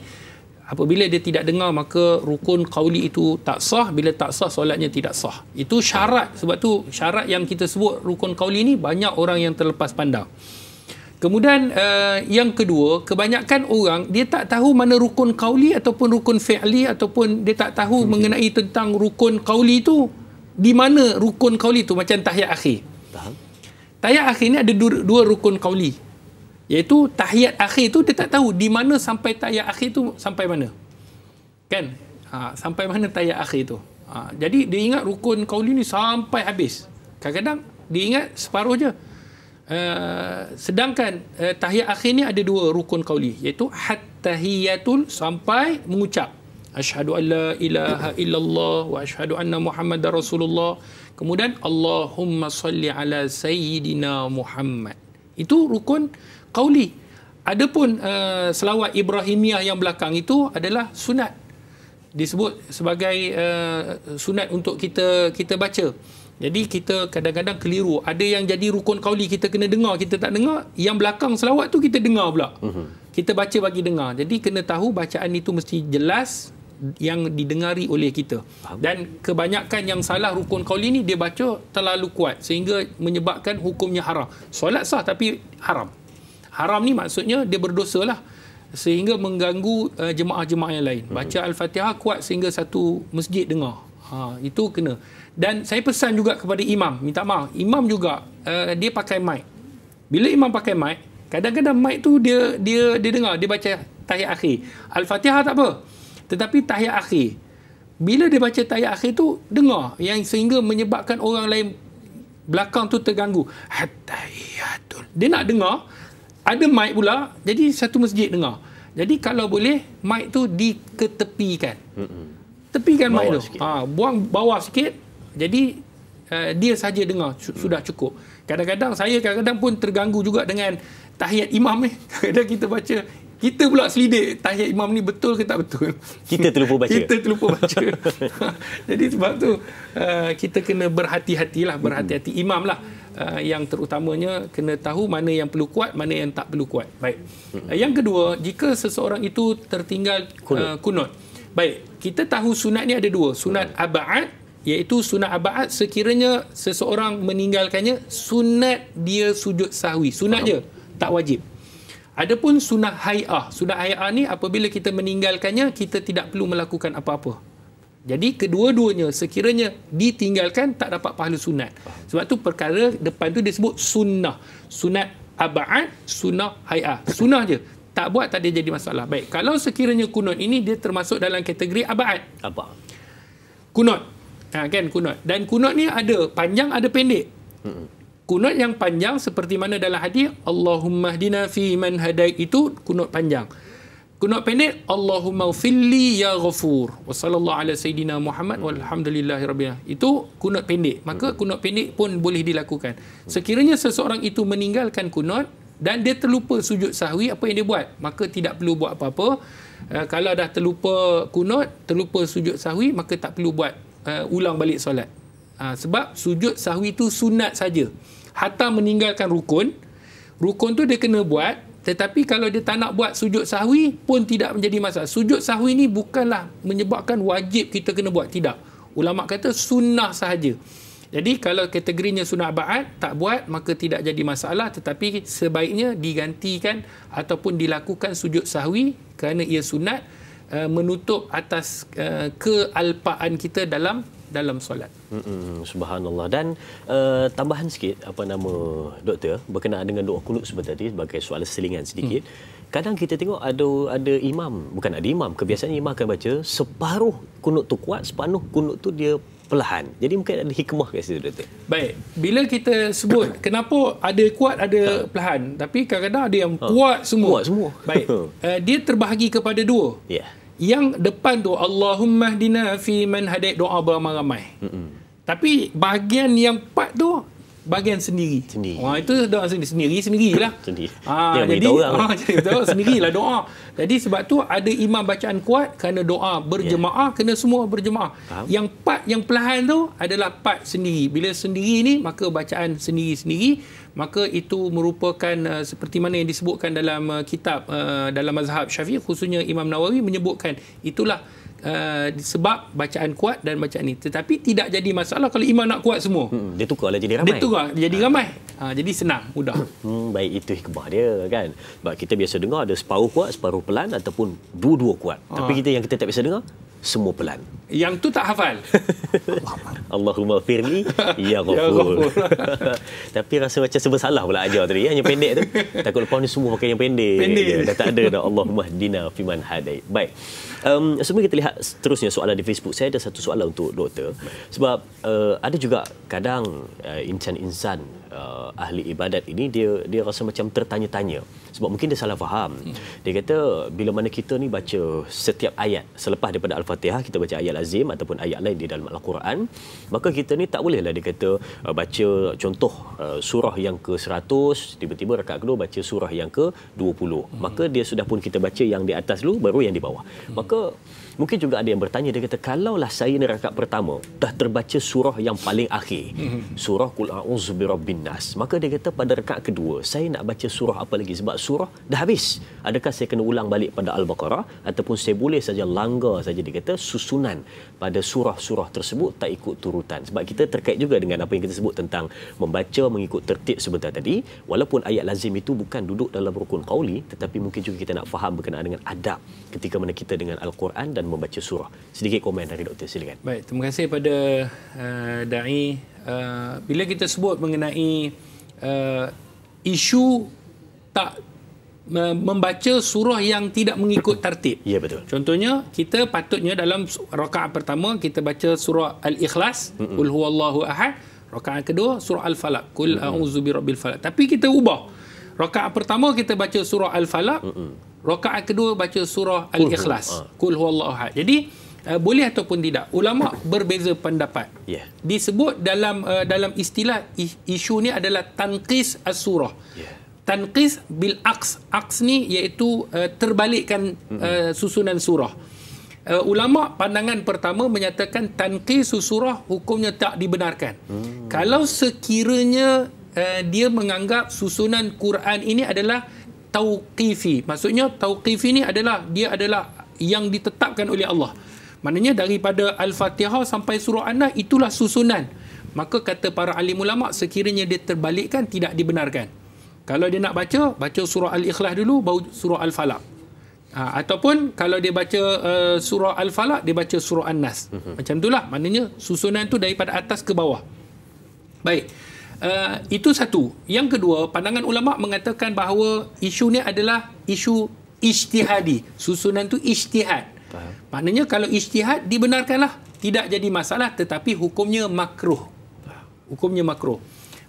Apabila dia tidak dengar, maka rukun qauli itu tak sah. Bila tak sah, solatnya tidak sah. Itu syarat. Sebab tu syarat yang kita sebut rukun qauli ni banyak orang yang terlepas pandang. Kemudian yang kedua, kebanyakan orang dia tak tahu mana rukun qauli ataupun rukun fi'li, ataupun dia tak tahu mengenai tentang rukun qauli itu. Di mana rukun qauli itu, macam tahiyat akhir. Tahiyat akhir ni ada dua rukun qauli. Iaitu tahiyat akhir tu dia tak tahu di mana sampai tahiyat akhir tu sampai mana. Kan? Sampai mana tahiyat akhir tu. Jadi dia ingat rukun qauli ni sampai habis. Kadang-kadang dia ingat separuh je. Sedangkan tahiyat akhir ni ada dua rukun qauli, iaitu at-tahiyatul sampai mengucap asyhadu an la ilaha illallah wa asyhadu anna muhammadar rasulullah. Kemudian Allahumma salli ala sayyidina Muhammad. Itu rukun qauli. Adapun selawat Ibrahimiyah yang belakang itu adalah sunat. Disebut sebagai sunat untuk kita baca. Jadi kita kadang-kadang keliru. Ada yang jadi rukun qauli kita kena dengar, kita tak dengar. Yang belakang selawat tu kita dengar pula. Kita baca bagi dengar. Jadi kena tahu bacaan itu mesti jelas yang didengari oleh kita. Dan kebanyakan yang salah rukun qauli ni dia baca terlalu kuat sehingga menyebabkan hukumnya haram. Solat sah tapi haram. Haram ni maksudnya dia berdosa lah sehingga mengganggu jemaah-jemaah yang lain. Baca Al-Fatihah kuat sehingga satu masjid dengar. Itu kena. Dan saya pesan juga kepada imam, minta maaf, imam juga dia pakai mic. Bila imam pakai mic, kadang-kadang mic tu dia dengar, dia baca tahiyat akhir. Al-Fatihah tak apa. Tetapi tahiyat akhir, bila dia baca tahiyat akhir tu dengar, yang sehingga menyebabkan orang lain belakang tu terganggu. At-tahiyatul. Dia nak dengar, ada mic pula, jadi satu masjid dengar. Jadi kalau boleh mic tu diketepikan. Tepikan mic tu. Buang bawah sikit. Jadi dia saja dengar, sudah cukup. Kadang-kadang saya pun terganggu juga dengan tahiyat imam ni. Kadang kita baca, kita pula selidik tahiyat imam ni betul ke tak betul. Kita terlupa baca. Kita terlupa baca. Jadi sebab tu kita kena berhati-hatilah, berhati-hati. Imam lah yang terutamanya kena tahu mana yang perlu kuat, mana yang tak perlu kuat. Baik. Yang kedua, jika seseorang itu tertinggal kunut. Baik, kita tahu sunat ni ada dua. Sunat aba'ad, iaitu sunat aba'ad sekiranya seseorang meninggalkannya, sunat dia sujud sahwi. Sunat je, tak wajib. Adapun sunat hay'ah. Sunat hay'ah ni apabila kita meninggalkannya, kita tidak perlu melakukan apa-apa. Jadi kedua-duanya sekiranya ditinggalkan tak dapat pahala sunat. Sebab tu perkara depan tu disebut sunnah. Sunat aba'ad, sunnah hay'ah. Sunnah je. Tak buat tak ada jadi masalah. Baik, kalau sekiranya kunut ini dia termasuk dalam kategori aba'ad. Apa? Kunut. Kan kunut. Dan kunut ni ada panjang, ada pendek. Kunut yang panjang seperti mana dalam hadis Allahumma hdina fi man hadait, itu kunut panjang. Kunut pendek Allahumma ufilli ya ghafur wa sallallahu ala sayyidina Muhammad walhamdulillahirabbil alamin. Itu kunut pendek. Maka kunut pendek pun boleh dilakukan. Sekiranya seseorang itu meninggalkan kunut dan dia terlupa sujud sahwi, apa yang dia buat? Maka tidak perlu buat apa-apa. Kalau dah terlupa kunut, terlupa sujud sahwi, maka tak perlu buat ulang balik solat. Sebab sujud sahwi itu sunat saja. Hatta meninggalkan rukun, rukun tu dia kena buat. Tetapi kalau dia tak nak buat sujud sahwi pun tidak menjadi masalah. Sujud sahwi ni bukanlah menyebabkan wajib kita kena buat. Tidak. Ulama kata sunnah sahaja. Jadi kalau kategorinya sunnah ba'ad, tak buat, maka tidak jadi masalah. Tetapi sebaiknya digantikan ataupun dilakukan sujud sahwi kerana ia sunat, menutup atas kealpaan kita dalam solat. Subhanallah. Dan tambahan sikit, apa nama doktor, berkenaan dengan doa kunut sebentar tadi, sebagai soalan selingan sedikit. Kadang kita tengok ada imam, bukan ada imam, kebiasaan imam akan baca separuh kunut tu kuat, separuh kunut tu dia perlahan. Jadi mungkin ada hikmah kat situ, doktor. Baik, bila kita sebut kenapa ada kuat, ada perlahan, tapi kadang-kadang ada yang kuat semua. Kuat semua. Baik, dia terbahagi kepada dua. Ya. Yang depan tu Allahumma hdina fi man hadait, doa beramai-ramai. Tapi bahagian yang part tu bahagian sendiri. Wah, itu doa sendirilah. Sendiri. Jadi sendirilah doa. Jadi sebab tu ada imam bacaan kuat kerana doa berjemaah, kena semua berjemaah. Yang part yang perlahan tu adalah part sendiri. Bila sendiri ni maka bacaan sendiri-sendiri, maka itu merupakan seperti mana yang disebutkan dalam kitab dalam mazhab Syafi'i, khususnya Imam Nawawi menyebutkan itulah sebab bacaan kuat dan bacaan ni. Tetapi tidak jadi masalah kalau imam nak kuat semua. Dia tukarlah jadi ramai. Dia tukar jadi ramai. Jadi senang, mudah. Baik, itu hikmah dia kan. Sebab kita biasa dengar ada separuh kuat, separuh pelan, ataupun dua-dua kuat. Tapi yang kita tak biasa dengar, semua pelan. Yang tu tak hafal. Allahumma firli ya ghafur. Tapi rasa macam serba salah pula ajar tadi, yang pendek tu. Takut lepas ni semua pakai yang pendek. Dah tak ada dah Allahumma hdina fiman hadait. Baik. Sebelum kita lihat seterusnya soalan di Facebook, saya ada satu soalan untuk doktor. Sebab ada juga kadang insan-insan ahli ibadat ini dia rasa macam tertanya-tanya. Sebab mungkin dia salah faham. Dia kata bila mana kita ni baca setiap ayat selepas daripada Al-Fatihah, kita baca ayat lazim ataupun ayat lain di dalam Al-Quran, maka kita ni tak bolehlah dia kata baca contoh surah yang ke-100, tiba-tiba rakaat kedua baca surah yang ke-20. Maka dia sudah pun kita baca yang di atas dulu baru yang di bawah. Maka mungkin juga ada yang bertanya, dia kata kalaulah saya ni rakaat pertama dah terbaca surah yang paling akhir, surah Qul a'udzu birabbin nas, maka dia kata pada rakaat kedua saya nak baca surah apa lagi sebab surah dah habis. Adakah saya kena ulang balik pada Al-Baqarah ataupun saya boleh saja langgar saja? Dia kata susunan pada surah-surah tersebut tak ikut turutan. Sebab kita terkait juga dengan apa yang kita sebut tentang membaca mengikut tertib sebentar tadi. Walaupun ayat lazim itu bukan duduk dalam rukun qauli, tetapi mungkin juga kita nak faham berkenaan dengan adab ketika mana kita dengan Al-Quran dan membaca surah. Sedikit komen dari doktor, silakan. Baik, terima kasih pada Da'i. Bila kita sebut mengenai isu tak membaca surah yang tidak mengikut tertib. Ya, betul. Contohnya, kita patutnya dalam rakaat pertama kita baca surah Al-Ikhlas, Qul huwallahu ahad. Rakaat kedua surah Al-Falaq, Qul a'udzu birabbil falaq. Tapi kita ubah. Rakaat pertama kita baca surah Al-Falaq, rakaat kedua baca surah Al-Ikhlas, Qul huwallahu ahad. Jadi boleh ataupun tidak. Ulama berbeza pendapat. Yeah. Disebut dalam istilah isu ni adalah tanqis as-surah. Yeah. Tanqis bil aqs. Aqs ni iaitu terbalikkan susunan surah. Ulama pandangan pertama menyatakan tanqis surah hukumnya tak dibenarkan. Kalau sekiranya dia menganggap susunan Quran ini adalah tauqifi. Maksudnya tauqifi ni adalah dia adalah yang ditetapkan oleh Allah. Maknanya daripada Al-Fatihah sampai surah An-Nas itulah susunan. Maka kata para alim ulama, sekiranya dia terbalikkan tidak dibenarkan. Kalau dia nak baca surah Al-Ikhlas dulu, baru surah Al-Falaq. Ataupun kalau dia baca surah Al-Falaq, dia baca surah An-Nas. Macam itulah. Maknanya susunan tu daripada atas ke bawah. Baik. Itu satu. Yang kedua, pandangan ulama mengatakan bahawa isu ni adalah isu ijtihadi. Susunan tu ijtihad. Maknanya kalau ijtihad dibenarkanlah, tidak jadi masalah, tetapi hukumnya makruh. Hukumnya makruh.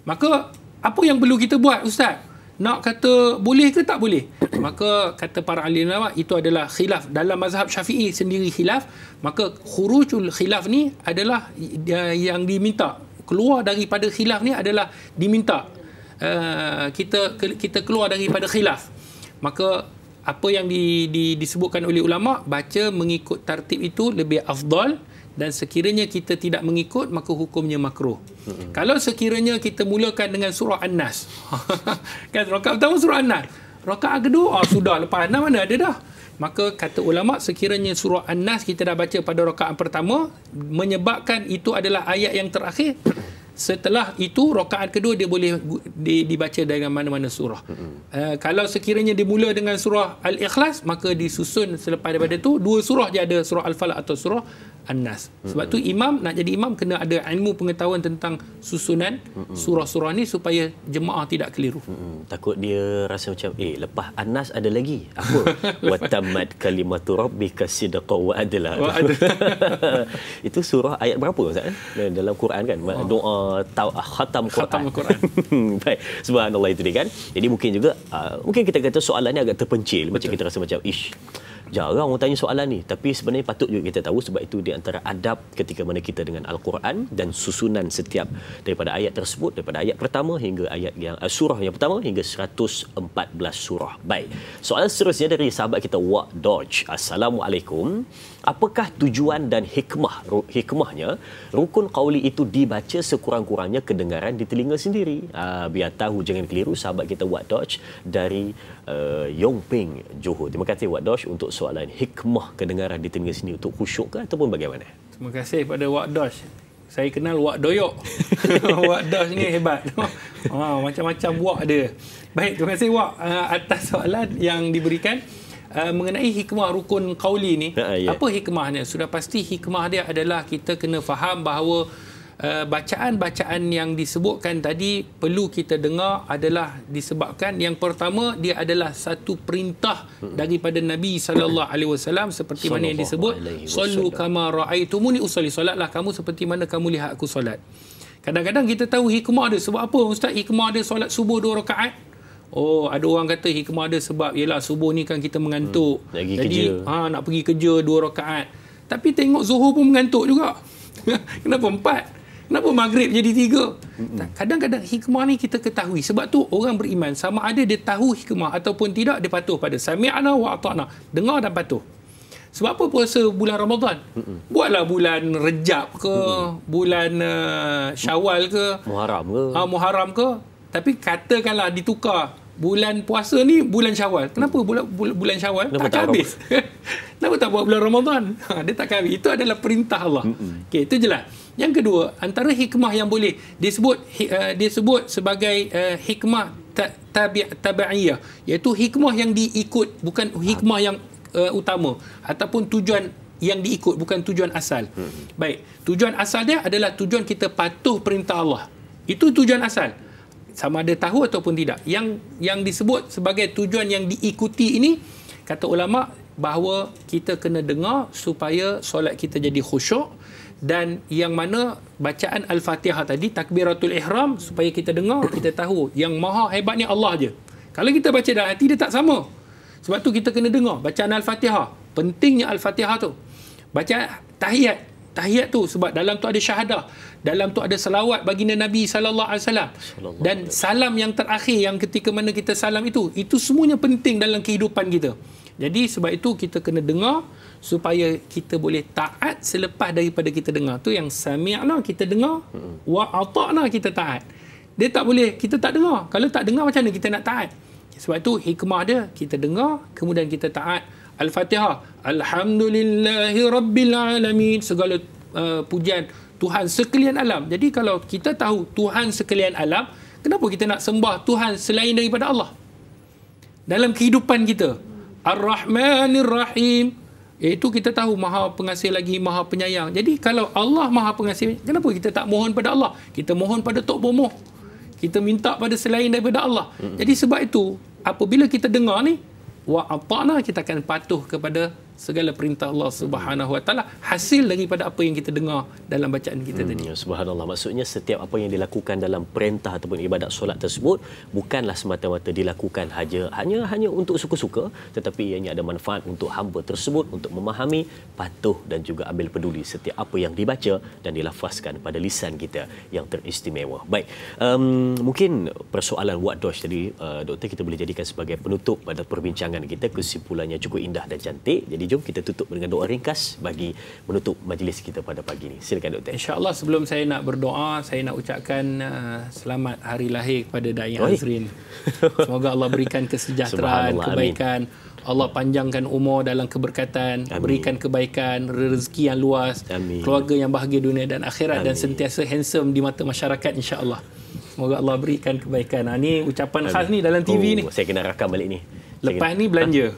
Maka apa yang perlu kita buat, Ustaz? Nak kata boleh ke tak boleh? Maka kata para ahli ulama, itu adalah khilaf. Dalam mazhab Syafi'i sendiri khilaf. Maka khurujul khilaf ni adalah yang diminta. Keluar daripada khilaf ni adalah diminta. Kita keluar daripada khilaf. Maka apa yang disebutkan oleh ulama, baca mengikut tartib itu lebih afdal, dan sekiranya kita tidak mengikut, maka hukumnya makruh. Kalau sekiranya kita mulakan dengan surah An-Nas, kan rakaat pertama surah An-Nas, rakaat kedua sudah lepas An-Nas mana ada dah. Maka kata ulama, sekiranya surah An-Nas kita dah baca pada rakaat pertama, menyebabkan itu adalah ayat yang terakhir, setelah itu rakaat kedua dia boleh dibaca dengan mana-mana surah. Kalau sekiranya dimula dengan surah Al-Ikhlas, maka disusun selepas daripada itu dua surah je ada, surah Al-Falaq atau surah An-Nas. Sebab tu imam nak jadi imam kena ada ilmu pengetahuan tentang susunan surah-surah ni supaya jemaah tidak keliru. Takut dia rasa macam lepas An-Nas ada lagi apa? Wa tammat kalimatu rabbika sidqan wa adla. Itu surah ayat berapa Ustaz? Dalam Quran kan doa khatam Quran. Baik, subhanallah itu dia kan. Jadi mungkin juga mungkin kita kata soalan ni agak terpencil. Macam kita rasa macam jarang orang tanya soalan ni, tapi sebenarnya patut juga kita tahu, sebab itu di antara adab ketika mana kita dengan Al-Quran dan susunan setiap daripada ayat tersebut, daripada ayat pertama hingga ayat yang surah yang pertama hingga 114 surah. Baik. Soalan seterusnya dari sahabat kita Wak Dodge. Assalamualaikum. Apakah tujuan dan hikmahnya rukun qauli itu dibaca sekurang-kurangnya kedengaran di telinga sendiri? Biar tahu, jangan keliru, sahabat kita Wak Dodge dari Yongping, Johor. Terima kasih Wak Dodge untuk soalan hikmah kedengaran di telinga sendiri, untuk khusyuk ke ataupun bagaimana? Terima kasih pada Wak Dodge. Saya kenal Wak Doyok. Wak Dodge ni hebat. Macam-macam Wak dia. Baik, terima kasih Wak atas soalan yang diberikan. Mengenai hikmah rukun qauli ni, apa hikmahnya? Sudah pasti hikmah dia adalah kita kena faham bahawa bacaan-bacaan yang disebutkan tadi perlu kita dengar adalah disebabkan yang pertama, dia adalah satu perintah daripada Nabi SAW, seperti mana yang disebut sallu kama raaitumuni usalli, solatlah kamu seperti mana kamu lihat aku solat. Kadang-kadang kita tahu hikmah dia sebab apa Ustaz? Hikmah dia solat subuh 2 rakaat. Ada orang kata hikmah dia sebab yelah subuh ni kan kita mengantuk, jadi nak pergi kerja 2 rakaat. Tapi tengok Zuhur pun mengantuk juga. Kenapa 4? Kenapa maghrib jadi 3? Kadang-kadang hikmah ni kita ketahui. Sebab tu orang beriman, sama ada dia tahu hikmah ataupun tidak, dia patuh pada sami'na wa ata'na, dengar dan patuh. Sebab apa puasa bulan Ramadan? Buatlah bulan Rejab ke, bulan Syawal ke, Muharram ke. Tapi katakanlah ditukar, bulan puasa ni bulan Syawal. Kenapa bulan Syawal? Tak habis. Kenapa tak buat bulan Ramadan? Dia tak habis. Itu adalah perintah Allah. Okey, itu jelas. Yang kedua, antara hikmah yang boleh disebut sebagai hikmah tabi'iyah, iaitu hikmah yang diikut, bukan hikmah yang utama, ataupun tujuan yang diikut, bukan tujuan asal. Baik, tujuan asal dia adalah tujuan kita patuh perintah Allah. Itu tujuan asal. sama ada tahu ataupun tidak. Yang disebut sebagai tujuan yang diikuti ini, kata ulama, bahawa kita kena dengar supaya solat kita jadi khusyuk, dan yang mana bacaan Al-Fatihah tadi, takbiratul ihram, supaya kita dengar, kita tahu yang maha hebat ni Allah je. Kalau kita baca dalam hati, dia tak sama. Sebab tu kita kena dengar bacaan Al-Fatihah. Pentingnya Al-Fatihah tu. Baca tahiyat tu, sebab dalam tu ada syahadah, dalam tu ada selawat baginda Nabi sallallahu alaihi wasallam, dan salam yang terakhir, yang ketika mana kita salam itu semuanya penting dalam kehidupan kita. Jadi sebab itu kita kena dengar supaya kita boleh taat selepas daripada kita dengar. Tu yang sami'na, kita dengar, wa ata'na, kita taat. Dia tak boleh kita tak dengar. Kalau tak dengar, macam mana kita nak taat? Sebab itu hikmah dia, kita dengar kemudian kita taat. Al-Fatihah, alhamdulillahi rabbil alamin, segala pujian Tuhan sekalian alam. Jadi kalau kita tahu Tuhan sekalian alam, kenapa kita nak sembah Tuhan selain daripada Allah dalam kehidupan kita? Ar-Rahmanir Rahim, iaitu kita tahu Maha Pengasih lagi Maha Penyayang. Jadi kalau Allah Maha Pengasih, kenapa kita tak mohon pada Allah? Kita mohon pada Tok Pomoh, kita minta pada selain daripada Allah. Jadi sebab itu apabila kita dengar ni, wa ata'na, kita akan patuh kepada segala perintah Allah Subhanahu Wa Taala, hasil daripada apa yang kita dengar dalam bacaan kita tadi. Subhanallah, maksudnya setiap apa yang dilakukan dalam perintah ataupun ibadat solat tersebut bukanlah semata-mata dilakukan hanya untuk suka-suka, tetapi ianya ada manfaat untuk hamba tersebut untuk memahami, patuh dan juga ambil peduli setiap apa yang dibaca dan dilafazkan pada lisan kita yang teristimewa. Baik, mungkin persoalan what dosh tadi, doktor, kita boleh jadikan sebagai penutup pada perbincangan kita. Kesimpulannya cukup indah dan cantik. Jadi jom kita tutup dengan doa ringkas bagi menutup majlis kita pada pagi ini. Silakan doktor. InsyaAllah sebelum saya nak berdoa, saya nak ucapkan selamat hari lahir kepada Da'i Azrin. Semoga Allah berikan kesejahteraan, kebaikan. Allah panjangkan umur dalam keberkatan, berikan kebaikan, rezeki yang luas, keluarga yang bahagia dunia dan akhirat, dan sentiasa handsome di mata masyarakat, insya-Allah. Semoga Allah berikan kebaikan. Ini ucapan khas ni dalam TV ni. Saya kena rakam balik ni. Lepas ni belanja.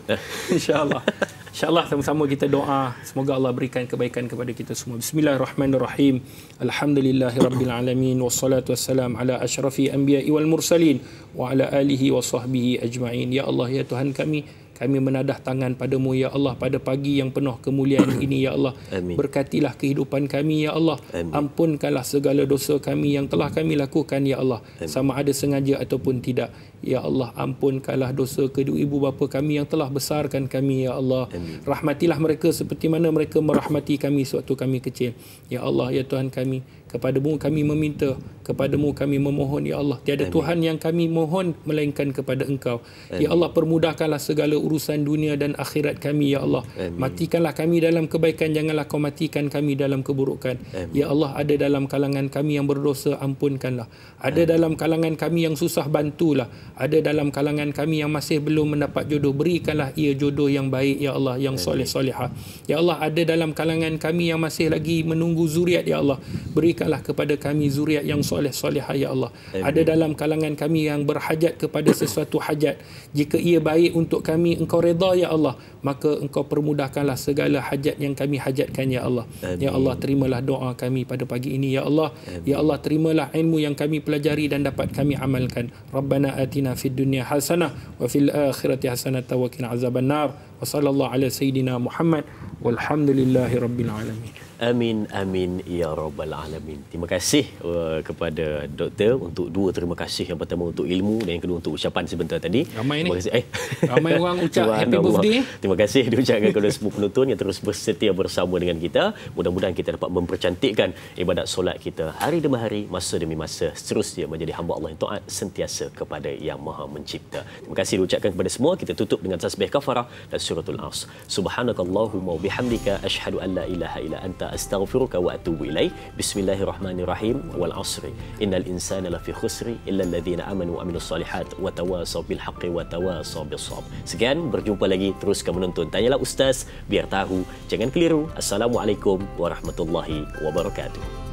InsyaAllah. InsyaAllah sama-sama kita doa. Semoga Allah berikan kebaikan kepada kita semua. Bismillahirrahmanirrahim. Alhamdulillahirrabbilalamin. Wassalatu wassalam ala ashrafi anbiya'i wal mursalin. Wa ala alihi wa sahbihi ajma'in. Ya Allah, ya Tuhan kami menadah tangan padamu, ya Allah, pada pagi yang penuh kemuliaan ini, ya Allah. Amin. Berkatilah kehidupan kami, ya Allah. Amin. Ampunkanlah segala dosa kami yang telah kami lakukan, ya Allah. Amin. Sama ada sengaja ataupun tidak. Ya Allah, ampunkanlah dosa kedua ibu bapa kami yang telah besarkan kami, ya Allah. Amin. Rahmatilah mereka seperti mana mereka merahmati kami sewaktu kami kecil. Ya Allah, ya Tuhan kami, kepadamu kami meminta, kepadamu kami memohon, ya Allah. Tiada Amin. Tuhan yang kami mohon melainkan kepada Engkau. Amin. Ya Allah, permudahkanlah segala urusan dunia dan akhirat kami, ya Allah. Amin. Matikanlah kami dalam kebaikan, janganlah kau matikan kami dalam keburukan. Amin. Ya Allah, ada dalam kalangan kami yang berdosa, ampunkanlah. Ada Amin. Dalam kalangan kami yang susah, bantulah. Ada dalam kalangan kami yang masih belum mendapat jodoh, berikanlah ia jodoh yang baik, ya Allah, yang soleh-solehah. Ya Allah, ada dalam kalangan kami yang masih lagi menunggu zuriat, ya Allah, berikanlah kepada kami zuriat yang soleh-solehah, ya Allah. Amin. Ada dalam kalangan kami yang berhajat kepada sesuatu hajat, jika ia baik untuk kami, Engkau redha, ya Allah, maka Engkau permudahkanlah segala hajat yang kami hajatkan, ya Allah. Amin. Ya Allah, terimalah doa kami pada pagi ini, ya Allah. Amin. Ya Allah, terimalah ilmu yang kami pelajari dan dapat kami amalkan. Rabbana atina fid dunya hasanah wa fil akhirati hasanah wa qina azabannar. Wa sallallahu ala sayidina Muhammad walhamdulillahi rabbil alamin. Amin, amin, ya rabbal alamin. Terima kasih kepada doktor untuk dua terima kasih. Yang pertama untuk ilmu dan yang kedua untuk ucapan sebentar tadi. Ramai ni. Ramai orang ucap happy birthday. Terima kasih diucapkan kepada semua penonton yang terus bersetia bersama dengan kita. Mudah-mudahan kita dapat mempercantikkan ibadat solat kita hari demi hari, masa demi masa, seterusnya menjadi hamba Allah yang taat sentiasa kepada Yang Maha Mencipta. Terima kasih diucapkan kepada semua. Kita tutup dengan tasbih kafarah dan suratul As. Subhanakallahumma wa bihamdika asyhadu an la ilaha illa anta astaghfiruka wa atubu ilaik. Bismillahirrahmanirrahim. Wal 'asri innal insana lafi khusri illa alladhina amanu wa amilus solihat wa tawasaw bil haqqi wa tawasaw bis sabr. Sekian, berjumpa lagi. Teruskan menonton Tanyalah Ustaz, biar tahu jangan keliru. Assalamualaikum warahmatullahi wabarakatuh.